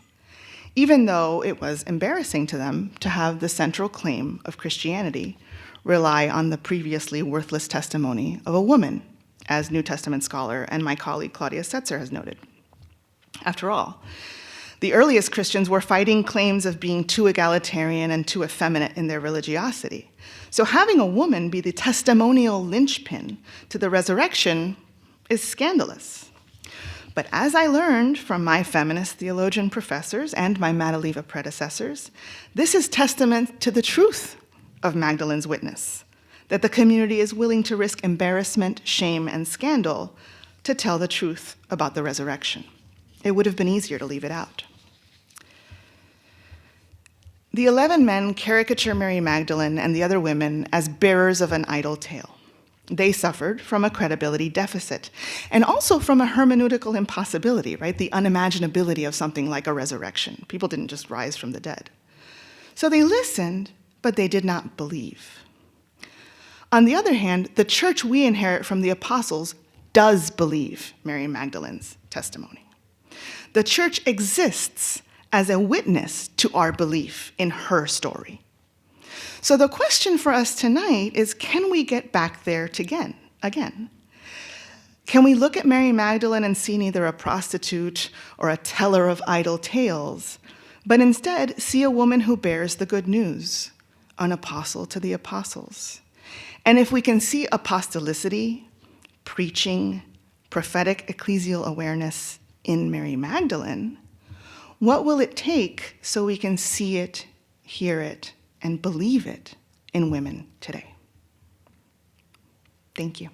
even though it was embarrassing to them to have the central claim of Christianity rely on the previously worthless testimony of a woman, as New Testament scholar and my colleague Claudia Setzer has noted. After all, the earliest Christians were fighting claims of being too egalitarian and too effeminate in their religiosity. So having a woman be the testimonial linchpin to the resurrection is scandalous. But as I learned from my feminist theologian professors and my Madeleva predecessors, this is testament to the truth of Magdalene's witness, that the community is willing to risk embarrassment, shame, and scandal to tell the truth about the resurrection. It would have been easier to leave it out. The 11 men caricature Mary Magdalene and the other women as bearers of an idle tale. They suffered from a credibility deficit and also from a hermeneutical impossibility, right? The unimaginability of something like a resurrection. People didn't just rise from the dead. So they listened, but they did not believe. On the other hand, the church we inherit from the apostles does believe Mary Magdalene's testimony. The church exists as a witness to our belief in her story. So the question for us tonight is, can we get back there again? Can we look at Mary Magdalene and see neither a prostitute or a teller of idle tales, but instead see a woman who bears the good news, an apostle to the apostles? And if we can see apostolicity, preaching, prophetic ecclesial awareness in Mary Magdalene, what will it take so we can see it, hear it, and believe it in women today? Thank you.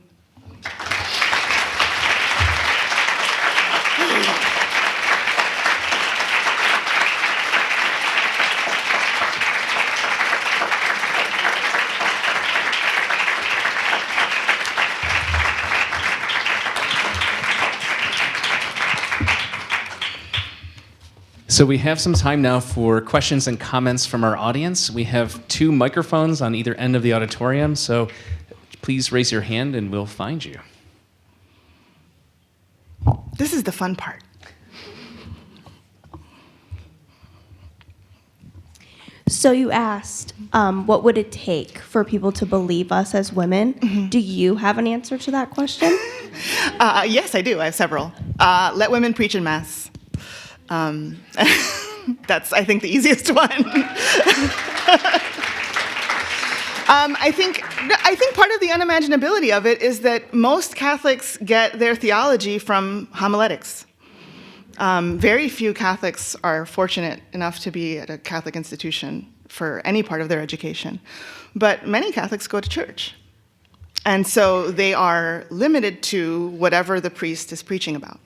So we have some time now for questions and comments from our audience. We have 2 microphones on either end of the auditorium, so please raise your hand and we'll find you. This is the fun part. So you asked, what would it take for people to believe us as women? Mm-hmm. Do you have an answer to that question? Yes, I do. I have several. Let women preach in Mass. That's, I think, the easiest one. I think part of the unimaginability of it is that most Catholics get their theology from homiletics. Very few Catholics are fortunate enough to be at a Catholic institution for any part of their education, but many Catholics go to church. And so they are limited to whatever the priest is preaching about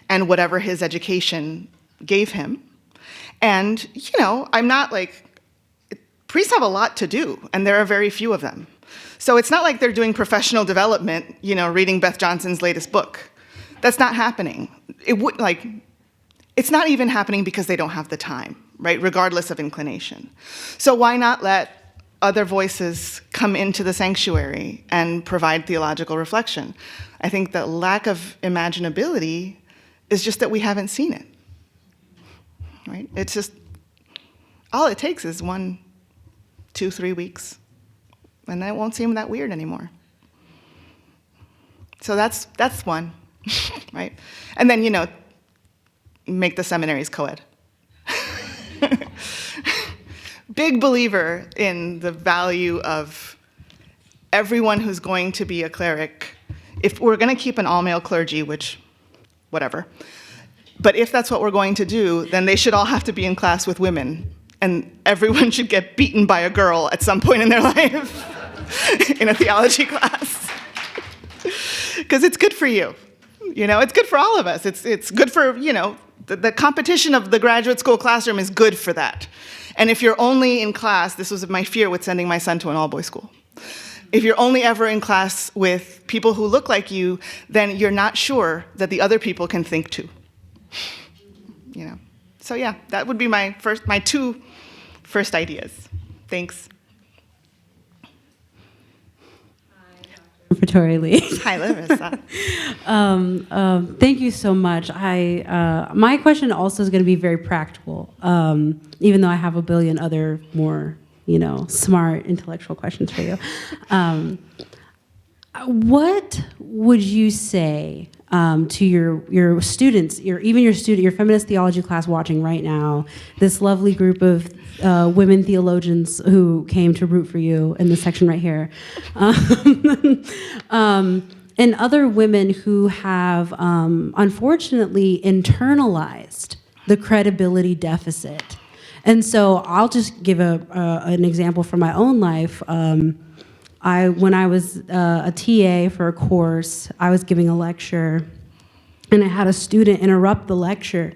and whatever his education gave him. And, I'm not priests have a lot to do, and there are very few of them. So it's not like they're doing professional development, reading Beth Johnson's latest book. That's not happening. it's not even happening because they don't have the time, right? Regardless of inclination. So why not let other voices come into the sanctuary and provide theological reflection? I think the lack of imaginability is just that we haven't seen it, right? It's just, all it takes is 1, 2, 3 weeks, and then it won't seem that weird anymore. So that's one, right? And then, make the seminaries co-ed. Big believer in the value of everyone who's going to be a cleric. If we're going to keep an all-male clergy, which, whatever, but if that's what we're going to do, then they should all have to be in class with women, and everyone should get beaten by a girl at some point in their life in a theology class. Because it's good for you. It's good for all of us. It's good for, the competition of the graduate school classroom is good for that. And if you're only in class, this was my fear with sending my son to an all-boys school. If you're only ever in class with people who look like you, then you're not sure that the other people can think too. So yeah, that would be my 2 first ideas. Thanks. Imperatori-Lee. Hi, Larissa. Thank you so much. My question also is going to be very practical, even though I have a billion other more, smart intellectual questions for you. What would you say to your students, your feminist theology class watching right now, this lovely group of women theologians who came to root for you in this section right here, and other women who have unfortunately internalized the credibility deficit. And so I'll just give an example from my own life. When I was a TA for a course, I was giving a lecture, and I had a student interrupt the lecture.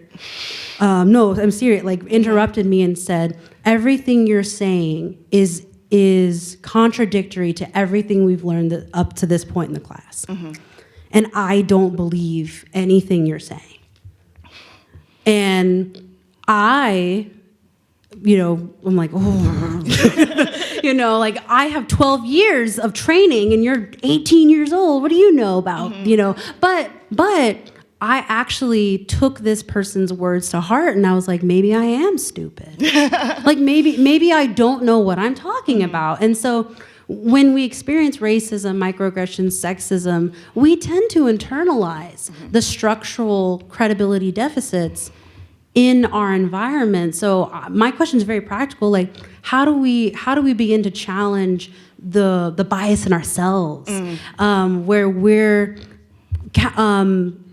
No, I'm serious. Interrupted me and said, "Everything you're saying is contradictory to everything we've learned up to this point in the class, and I don't believe anything you're saying." And I'm like, oh. I have 12 years of training and you're 18 years old. What do you know about, But I actually took this person's words to heart, and I was like, maybe I am stupid. maybe I don't know what I'm talking about. And so when we experience racism, microaggressions, sexism, we tend to internalize the structural credibility deficits in our environment. So my question is very practical. How do we begin to challenge the bias in ourselves, where we're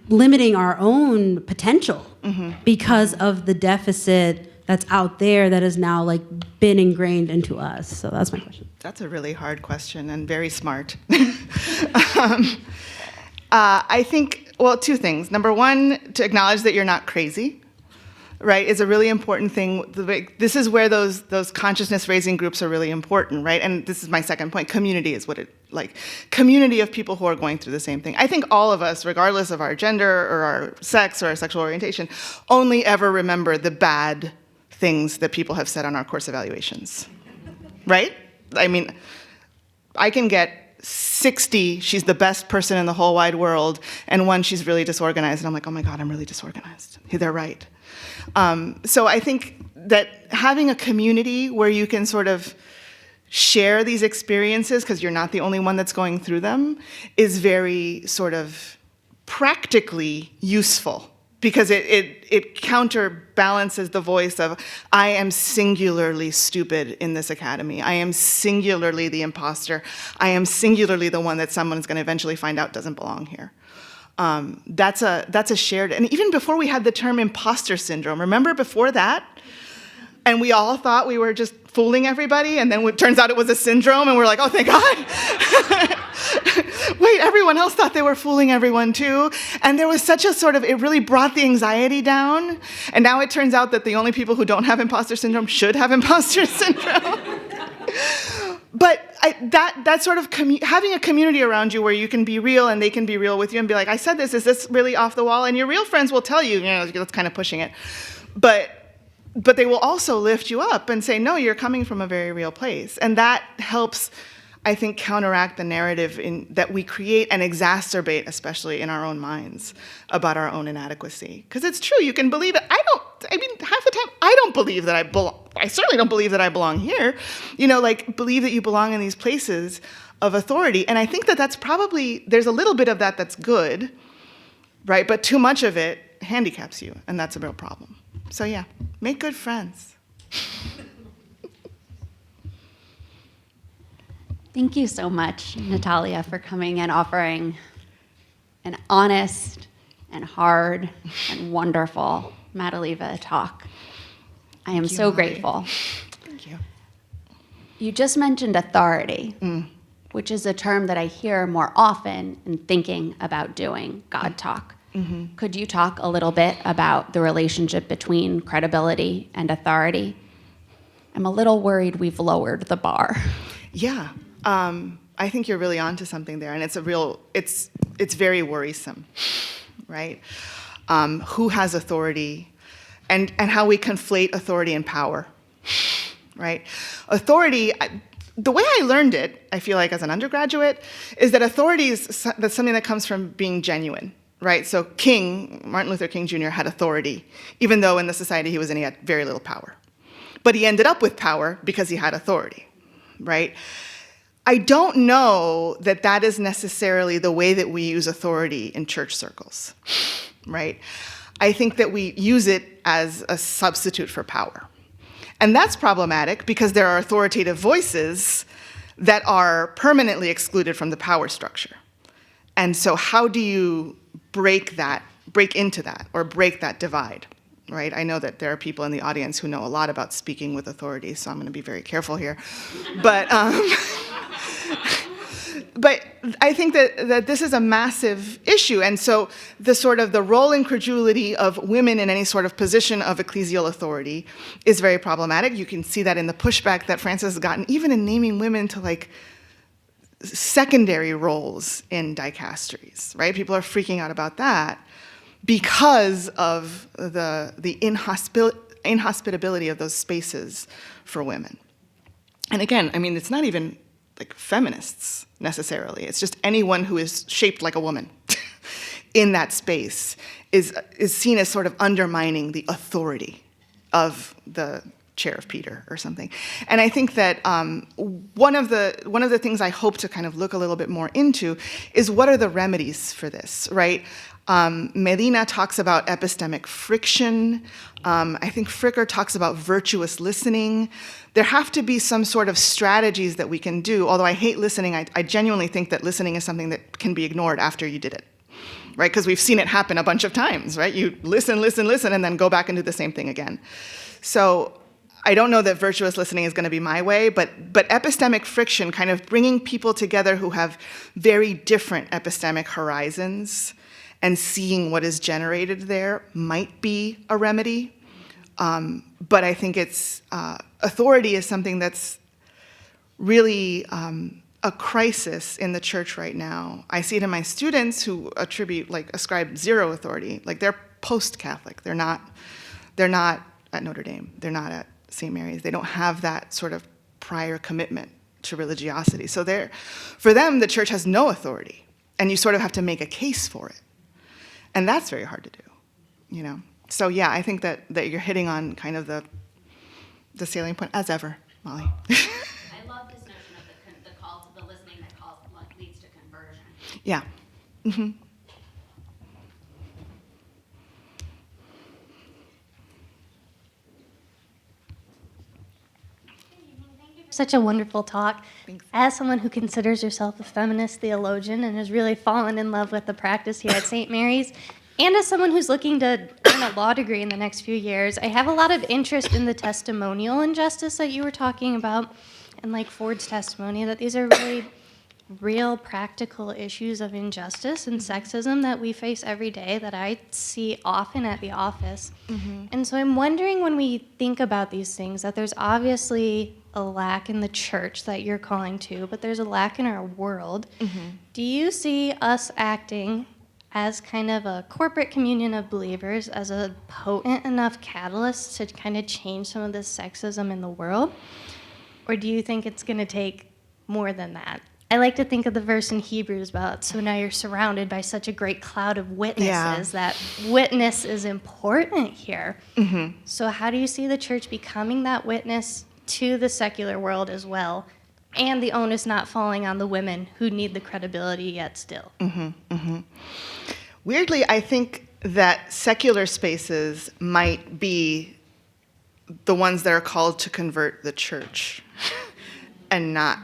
limiting our own potential because of the deficit that's out there that has now been ingrained into us? So that's my question. That's a really hard question and very smart. I think, 2 things. Number one, to acknowledge that you're not crazy, right, is a really important thing. This is where those consciousness-raising groups are really important, right? And this is my second point. Community is what community of people who are going through the same thing. I think all of us, regardless of our gender or our sex or our sexual orientation, only ever remember the bad things that people have said on our course evaluations, right? I mean, I can get 60, she's the best person in the whole wide world, and 1, she's really disorganized, and I'm like, oh my God, I'm really disorganized. They're right. So I think that having a community where you can sort of share these experiences, because you're not the only one that's going through them, is very sort of practically useful, because it counterbalances the voice of, I am singularly stupid in this academy. I am singularly the imposter. I am singularly the one that someone's going to eventually find out doesn't belong here. That's a shared, and even before we had the term imposter syndrome, remember before that? And we all thought we were just fooling everybody, and then it turns out it was a syndrome, and we're like, oh, thank God. Wait, everyone else thought they were fooling everyone too. And there was such a sort of, it really brought the anxiety down. And now it turns out that the only people who don't have imposter syndrome should have imposter syndrome. But that sort of having a community around you where you can be real and they can be real with you and be like, I said this, is this really off the wall? And your real friends will tell you, that's kind of pushing it. But they will also lift you up and say, no, you're coming from a very real place. And that helps, I think, counteract the narrative that we create and exacerbate, especially in our own minds, about our own inadequacy. Because it's true, you can believe it. Half the time, I don't believe that I belong. I certainly don't believe that I belong here. Believe that you belong in these places of authority. And I think that that's probably, there's a little bit of that that's good, right? But too much of it handicaps you, and that's a real problem. So yeah, make good friends. Thank you so much, Natalia, for coming and offering an honest and hard and wonderful Madeleva talk. I am so grateful. Thank you. You just mentioned authority, which is a term that I hear more often in thinking about doing God talk. Mm-hmm. Could you talk a little bit about the relationship between credibility and authority? I'm a little worried we've lowered the bar. Yeah. I think you're really onto something there, and it's very worrisome, right? Who has authority, and how we conflate authority and power, right? Authority, the way I learned it, I feel like as an undergraduate, is that authority that's something that comes from being genuine, right? So Martin Luther King Jr. had authority, even though in the society he was in, he had very little power. But he ended up with power because he had authority, right? I don't know that that is necessarily the way that we use authority in church circles, right? I think that we use it as a substitute for power. And that's problematic because there are authoritative voices that are permanently excluded from the power structure. And so how do you break into that, or break that divide, right? I know that there are people in the audience who know a lot about speaking with authority, so I'm going to be very careful here. But but I think that this is a massive issue. And so the role and credulity of women in any sort of position of ecclesial authority is very problematic. You can see that in the pushback that Francis has gotten, even in naming women to secondary roles in dicasteries, right? People are freaking out about that because of the inhospitability of those spaces for women. And again, it's not even feminists necessarily. It's just anyone who is shaped like a woman in that space is seen as sort of undermining the authority of the chair of Peter or something. And I think that one of the things I hope to kind of look a little bit more into is what are the remedies for this, right? Medina talks about epistemic friction. I think Fricker talks about virtuous listening. There have to be some sort of strategies that we can do. Although I hate listening, I genuinely think that listening is something that can be ignored after you did it, right? Because we've seen it happen a bunch of times, right? You listen, and then go back and do the same thing again. So I don't know that virtuous listening is going to be my way, but epistemic friction, kind of bringing people together who have very different epistemic horizons and seeing what is generated there might be a remedy. But I think authority is something that's really a crisis in the church right now. I see it in my students who ascribe zero authority. They're post-Catholic. They're not at Notre Dame. They're not at St. Mary's. They don't have that sort of prior commitment to religiosity. So for them, the church has no authority, and you sort of have to make a case for it. And that's very hard to do, So yeah, I think that you're hitting on kind of the salient point, as ever, Molly. I love this notion of the call to the listening that leads to conversion. Yeah. Mm-hmm. Such a wonderful talk. Thanks. As someone who considers herself a feminist theologian and has really fallen in love with the practice here at St. Mary's, and as someone who's looking to earn a law degree in the next few years, I have a lot of interest in the testimonial injustice that you were talking about, and Ford's testimony, that these are really real practical issues of injustice and sexism that we face every day, that I see often at the office. Mm-hmm. And so I'm wondering, when we think about these things, that there's obviously a lack in the church that you're calling to, but there's a lack in our world. Do you see us acting as kind of a corporate communion of believers as a potent enough catalyst to kind of change some of this sexism in the world? Or do you think it's going to take more than that? I like to think of the verse in Hebrews about, so now you're surrounded by such a great cloud of witnesses, that witness is important here. So how do you see the church becoming that witness to the secular world as well, and the onus not falling on the women who need the credibility yet still? Weirdly, I think that secular spaces might be the ones that are called to convert the church and not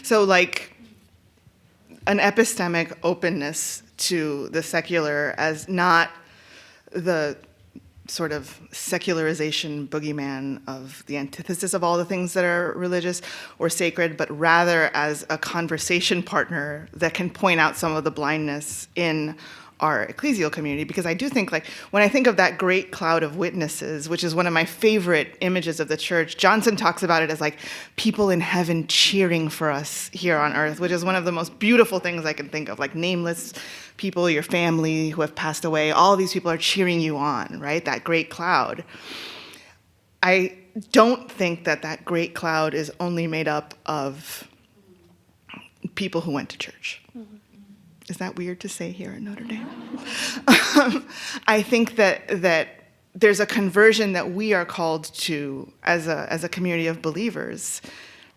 so like an epistemic openness to the secular as not the sort of secularization boogeyman of the antithesis of all the things that are religious or sacred, but rather as a conversation partner that can point out some of the blindness in our ecclesial community. Because I do think, like, when I think of that great cloud of witnesses, which is one of my favorite images of the church, Johnson talks about it as like people in heaven cheering for us here on earth, which is one of the most beautiful things I can think of, like nameless people, your family who have passed away, all these people are cheering you on, right? That great cloud. I don't think that that great cloud is only made up of people who went to church. Is that weird to say here at Notre Dame? I think that there's a conversion that we are called to as a community of believers,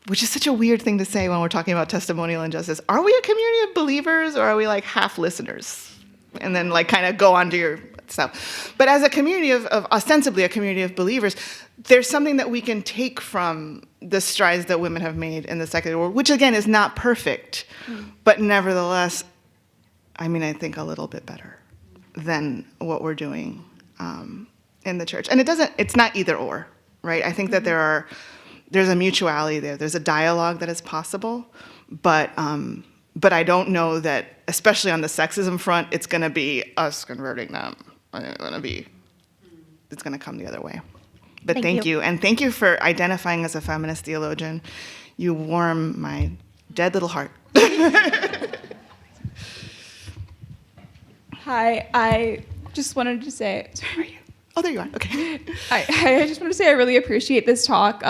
which is such a weird thing to say when we're talking about testimonial injustice. Are we a community of believers, or are we like half listeners? And then like kind of go on to your stuff. But as a community of ostensibly a community of believers, there's something that we can take from the strides that women have made in the secular world, which again is not perfect, but nevertheless, I mean, I think a little bit better than what we're doing in the church. And it's not either or, right? I think that there's a mutuality there. There's a dialogue that is possible, but I don't know that, especially on the sexism front, it's going to be us converting them. It's going to come the other way. But thank you. And thank you for identifying as a feminist theologian. You warm my dead little heart. Hi, I just wanted to say... Where are you? Oh, there you are. Okay. I just wanted to say I really appreciate this talk.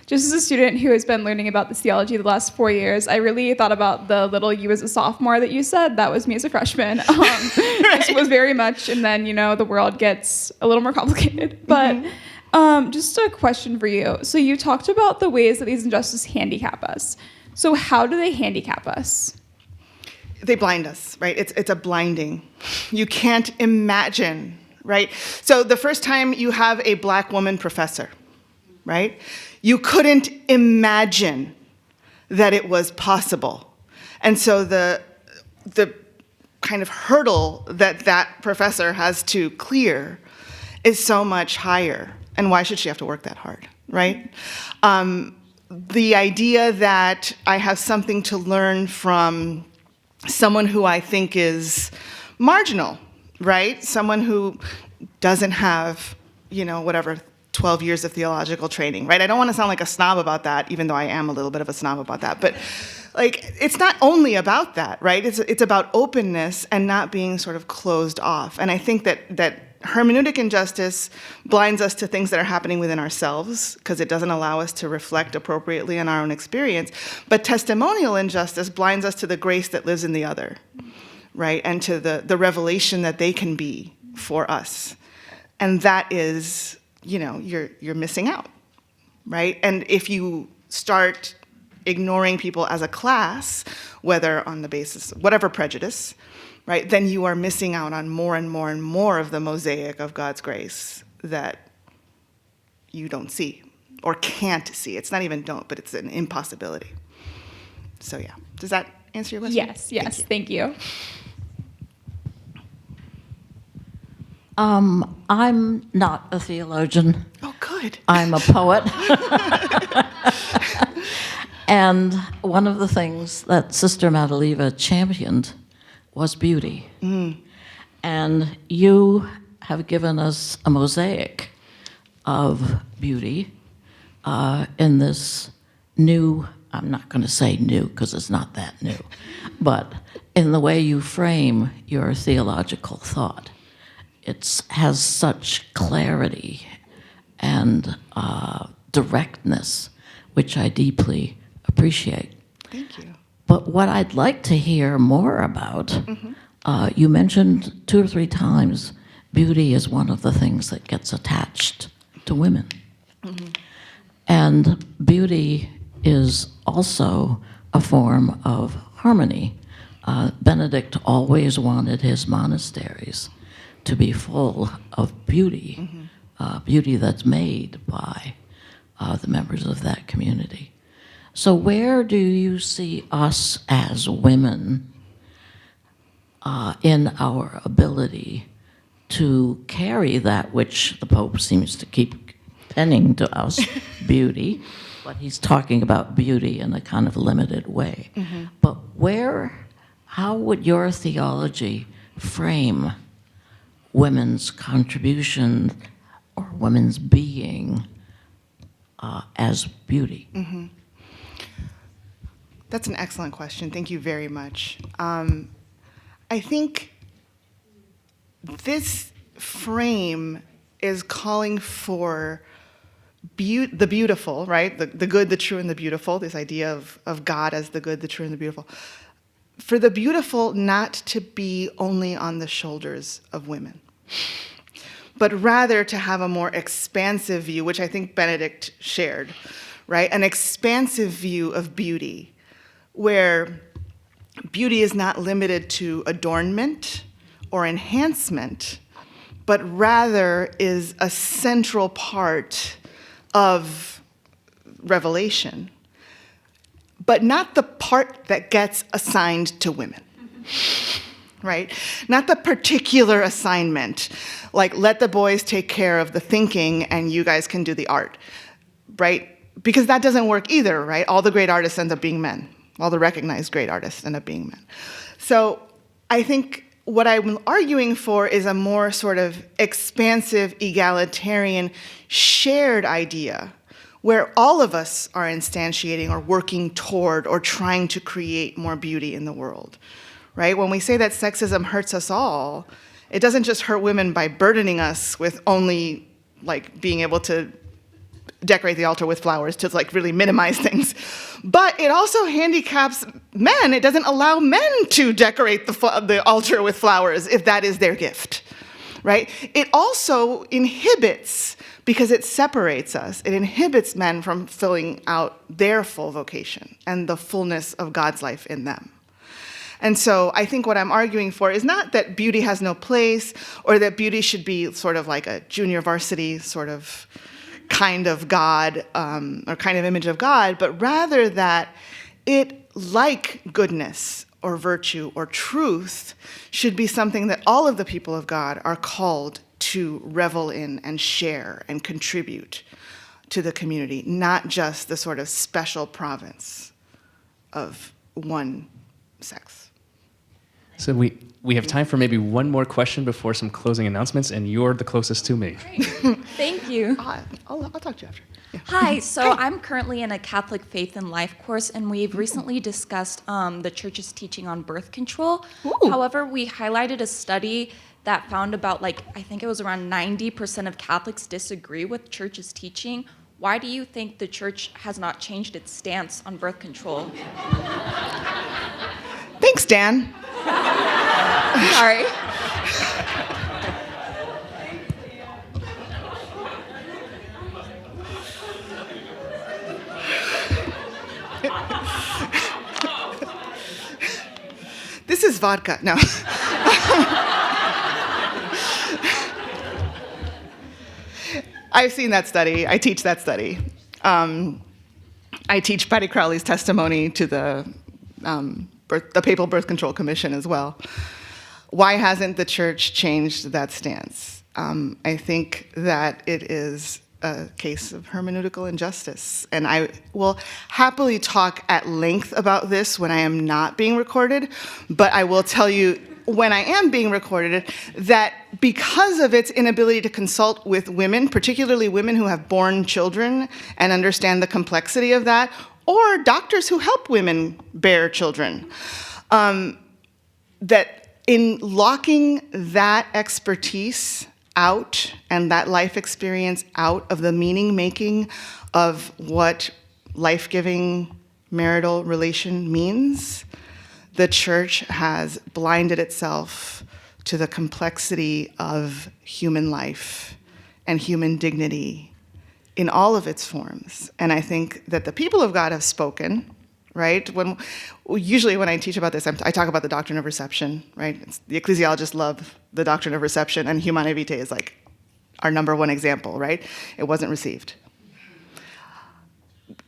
Just as a student who has been learning about this theology the last 4 years, I really thought about the little you as a sophomore that you said. That was me as a freshman. This was very much, and then, the world gets a little more complicated. But just a question for you. So you talked about the ways that these injustices handicap us. So how do they handicap us? They blind us, right? It's a blinding. You can't imagine, right? So the first time you have a Black woman professor, right? You couldn't imagine that it was possible. And so the kind of hurdle that professor has to clear is so much higher. And why should she have to work that hard, right? The idea that I have something to learn from someone who I think is marginal, right? Someone who doesn't have, 12 years of theological training, right? I don't want to sound like a snob about that, even though I am a little bit of a snob about that. But it's not only about that, right? It's about openness and not being sort of closed off. And I think that hermeneutic injustice blinds us to things that are happening within ourselves because it doesn't allow us to reflect appropriately on our own experience. But testimonial injustice blinds us to the grace that lives in the other, right? And to the revelation that they can be for us. And that is, you're missing out, right? And if you start ignoring people as a class, whether on the basis of whatever prejudice, right, then you are missing out on more and more and more of the mosaic of God's grace that you don't see or can't see. It's not even don't, but it's an impossibility. So yeah, does that answer your question? Yes, thank you. I'm not a theologian. Oh, good. I'm a poet. And one of the things that Sister Madeleva championed was beauty. And you have given us a mosaic of beauty in this new, I'm not going to say new because it's not that new, but in the way you frame your theological thought. It has such clarity and directness, which I deeply appreciate. Thank you. But what I'd like to hear more about, you mentioned 2 or 3 times beauty is one of the things that gets attached to women. And beauty is also a form of harmony. Benedict always wanted his monasteries to be full of beauty, beauty that's made by the members of that community. So where do you see us as women in our ability to carry that which the Pope seems to keep penning to us, beauty, but he's talking about beauty in a kind of limited way. But how would your theology frame women's contribution or women's being as beauty? That's an excellent question. Thank you very much. I think this frame is calling for the beautiful, right? The good, the true, and the beautiful, this idea of God as the good, the true, and the beautiful. For the beautiful not to be only on the shoulders of women, but rather to have a more expansive view, which I think Benedict shared, right? An expansive view of beauty, where beauty is not limited to adornment or enhancement, but rather is a central part of revelation, but not the part that gets assigned to women, right? Not the particular assignment, like let the boys take care of the thinking and you guys can do the art, right? Because that doesn't work either, right? All the great artists end up being men. All the recognized great artists end up being men. So I think what I'm arguing for is a more sort of expansive, egalitarian, shared idea where all of us are instantiating or working toward or trying to create more beauty in the world, right? When we say that sexism hurts us all, it doesn't just hurt women by burdening us with only like being able to decorate the altar with flowers to like really minimize things. But it also handicaps men. It doesn't allow men to decorate the altar with flowers if that is their gift, right? It also inhibits, because it separates us, it inhibits men from filling out their full vocation and the fullness of God's life in them. And so I think what I'm arguing for is not that beauty has no place or that beauty should be sort of like a junior varsity sort of kind of God or kind of image of God, but rather that it, like goodness or virtue or truth, should be something that all of the people of God are called to revel in and share and contribute to the community, not just the sort of special province of one sex. So we have time for maybe one more question before some closing announcements, and you're the closest to me. Thank you. I'll talk to you after. Yeah. Hi, so I'm currently in a Catholic Faith and Life course, and we've recently discussed the church's teaching on birth control. Ooh. However, we highlighted a study that found about, I think it was around 90% of Catholics disagree with church's teaching. Why do you think the church has not changed its stance on birth control? Thanks, Dan. Sorry. This is vodka. No. I've seen that study. I teach that study. I teach Patty Crowley's testimony to the Papal Birth Control Commission as well. Why hasn't the church changed that stance? I think that it is a case of hermeneutical injustice. And I will happily talk at length about this when I am not being recorded, but I will tell you when I am being recorded that because of its inability to consult with women, particularly women who have born children and understand the complexity of that, or doctors who help women bear children. That in locking that expertise out and that life experience out of the meaning making of what life-giving marital relation means, the church has blinded itself to the complexity of human life and human dignity in all of its forms. And I think that the people of God have spoken, right? Usually when I teach about this, I talk about the doctrine of reception, right? The ecclesiologists love the doctrine of reception, and Humanae Vitae is like our number one example, right? It wasn't received.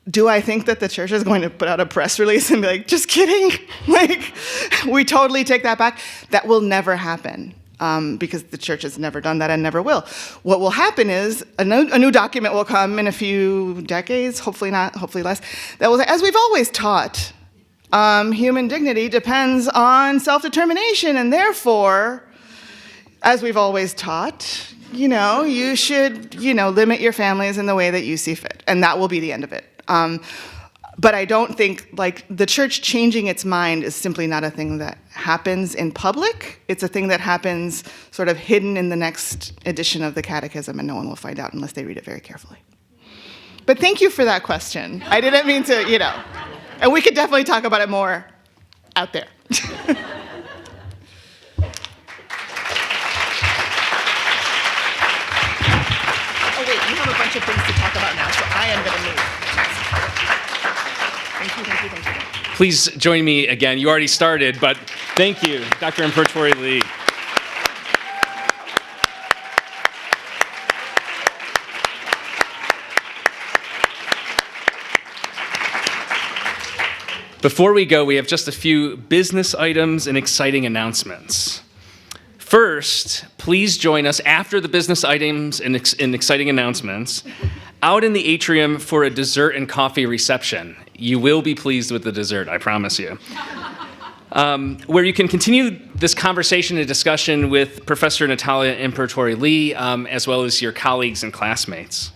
Do I think that the church is going to put out a press release and be like, just kidding? Like, we totally take that back? That will never happen. Because the church has never done that and never will. What will happen is a new document will come in a few decades, hopefully not, hopefully less, that will say, as we've always taught, human dignity depends on self-determination, and therefore, as we've always taught, you should, limit your families in the way that you see fit, and that will be the end of it. But I don't think, the church changing its mind is simply not a thing that happens in public. It's a thing that happens sort of hidden in the next edition of the Catechism, and no one will find out unless they read it very carefully. But thank you for that question. I didn't mean to, and we could definitely talk about it more out there. Oh, wait, you have a bunch of things to talk about now, so I am going to move. Thank you. Please join me again. You already started, but thank you, Dr. Imperatori-Lee. Before we go, we have just a few business items and exciting announcements. First, please join us after the business items and exciting announcements out in the atrium for a dessert and coffee reception. You will be pleased with the dessert, I promise you. Where you can continue this conversation and discussion with Professor Natalia Imperatori-Lee, as well as your colleagues and classmates.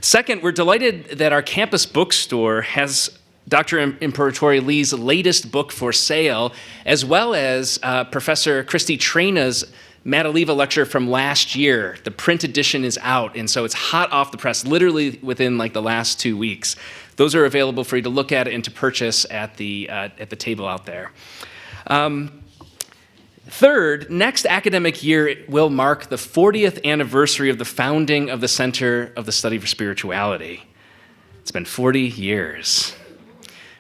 Second, we're delighted that our campus bookstore has Dr. Imperatori-Lee's latest book for sale, as well as Professor Christy Trena's Madeleva lecture from last year. The print edition is out, and so it's hot off the press, literally within the last 2 weeks. Those are available for you to look at and to purchase at the table out there. Third, next academic year will mark the 40th anniversary of the founding of the Center of the Study for Spirituality. It's been 40 years.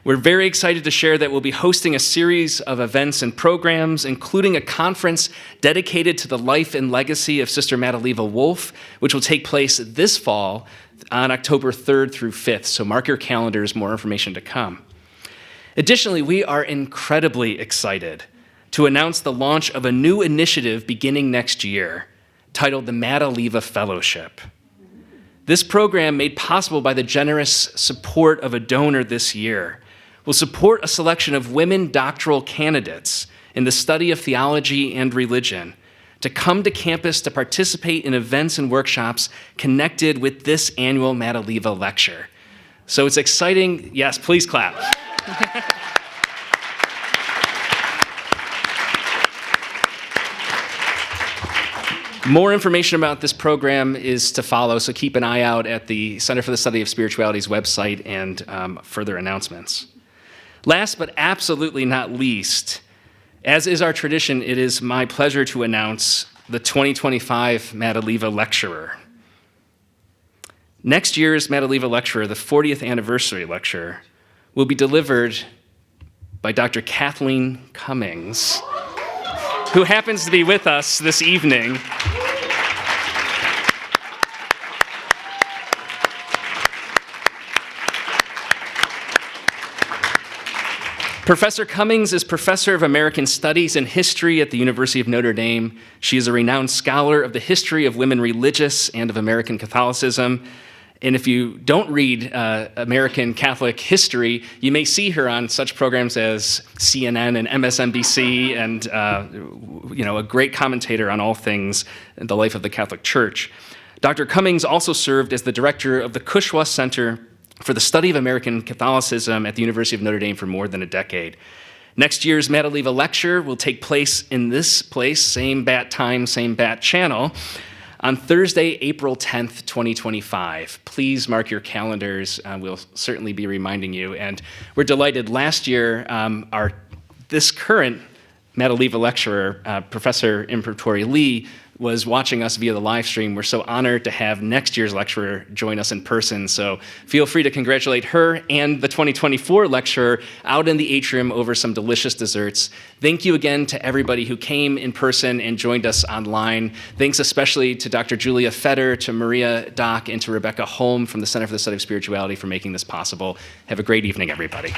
We're very excited to share that we'll be hosting a series of events and programs, including a conference dedicated to the life and legacy of Sister Madeleva Wolf, which will take place this fall on October 3rd through 5th. So mark your calendars, more information to come. Additionally, we are incredibly excited to announce the launch of a new initiative beginning next year titled the Madeleva Fellowship. This program, made possible by the generous support of a donor this year, will support a selection of women doctoral candidates in the study of theology and religion to come to campus to participate in events and workshops connected with this annual Madeleva lecture. So it's exciting. Yes, please clap. More information about this program is to follow, so keep an eye out at the Center for the Study of Spirituality's website and further announcements. Last but absolutely not least, as is our tradition, it is my pleasure to announce the 2025 Madeleva Lecturer. Next year's Madeleva Lecturer, the 40th anniversary lecture, will be delivered by Dr. Kathleen Cummings, who happens to be with us this evening. Professor Cummings is Professor of American Studies and History at the University of Notre Dame. She is a renowned scholar of the history of women religious and of American Catholicism. And if you don't read American Catholic history, you may see her on such programs as CNN and MSNBC, and a great commentator on all things in the life of the Catholic Church. Dr. Cummings also served as the director of the Cushwa Center for the study of American Catholicism at the University of Notre Dame for more than a decade. Next year's Madeleva lecture will take place in this place, same bat time, same bat channel, on Thursday, April 10th, 2025. Please mark your calendars. We'll certainly be reminding you. And we're delighted. Last year, this current Madeleva lecturer, Professor Imperatori-Lee, was watching us via the live stream. We're so honored to have next year's lecturer join us in person. So feel free to congratulate her and the 2024 lecturer out in the atrium over some delicious desserts. Thank you again to everybody who came in person and joined us online. Thanks especially to Dr. Julia Fetter, to Maria Dock, and to Rebecca Holm from the Center for the Study of Spirituality for making this possible. Have a great evening, everybody.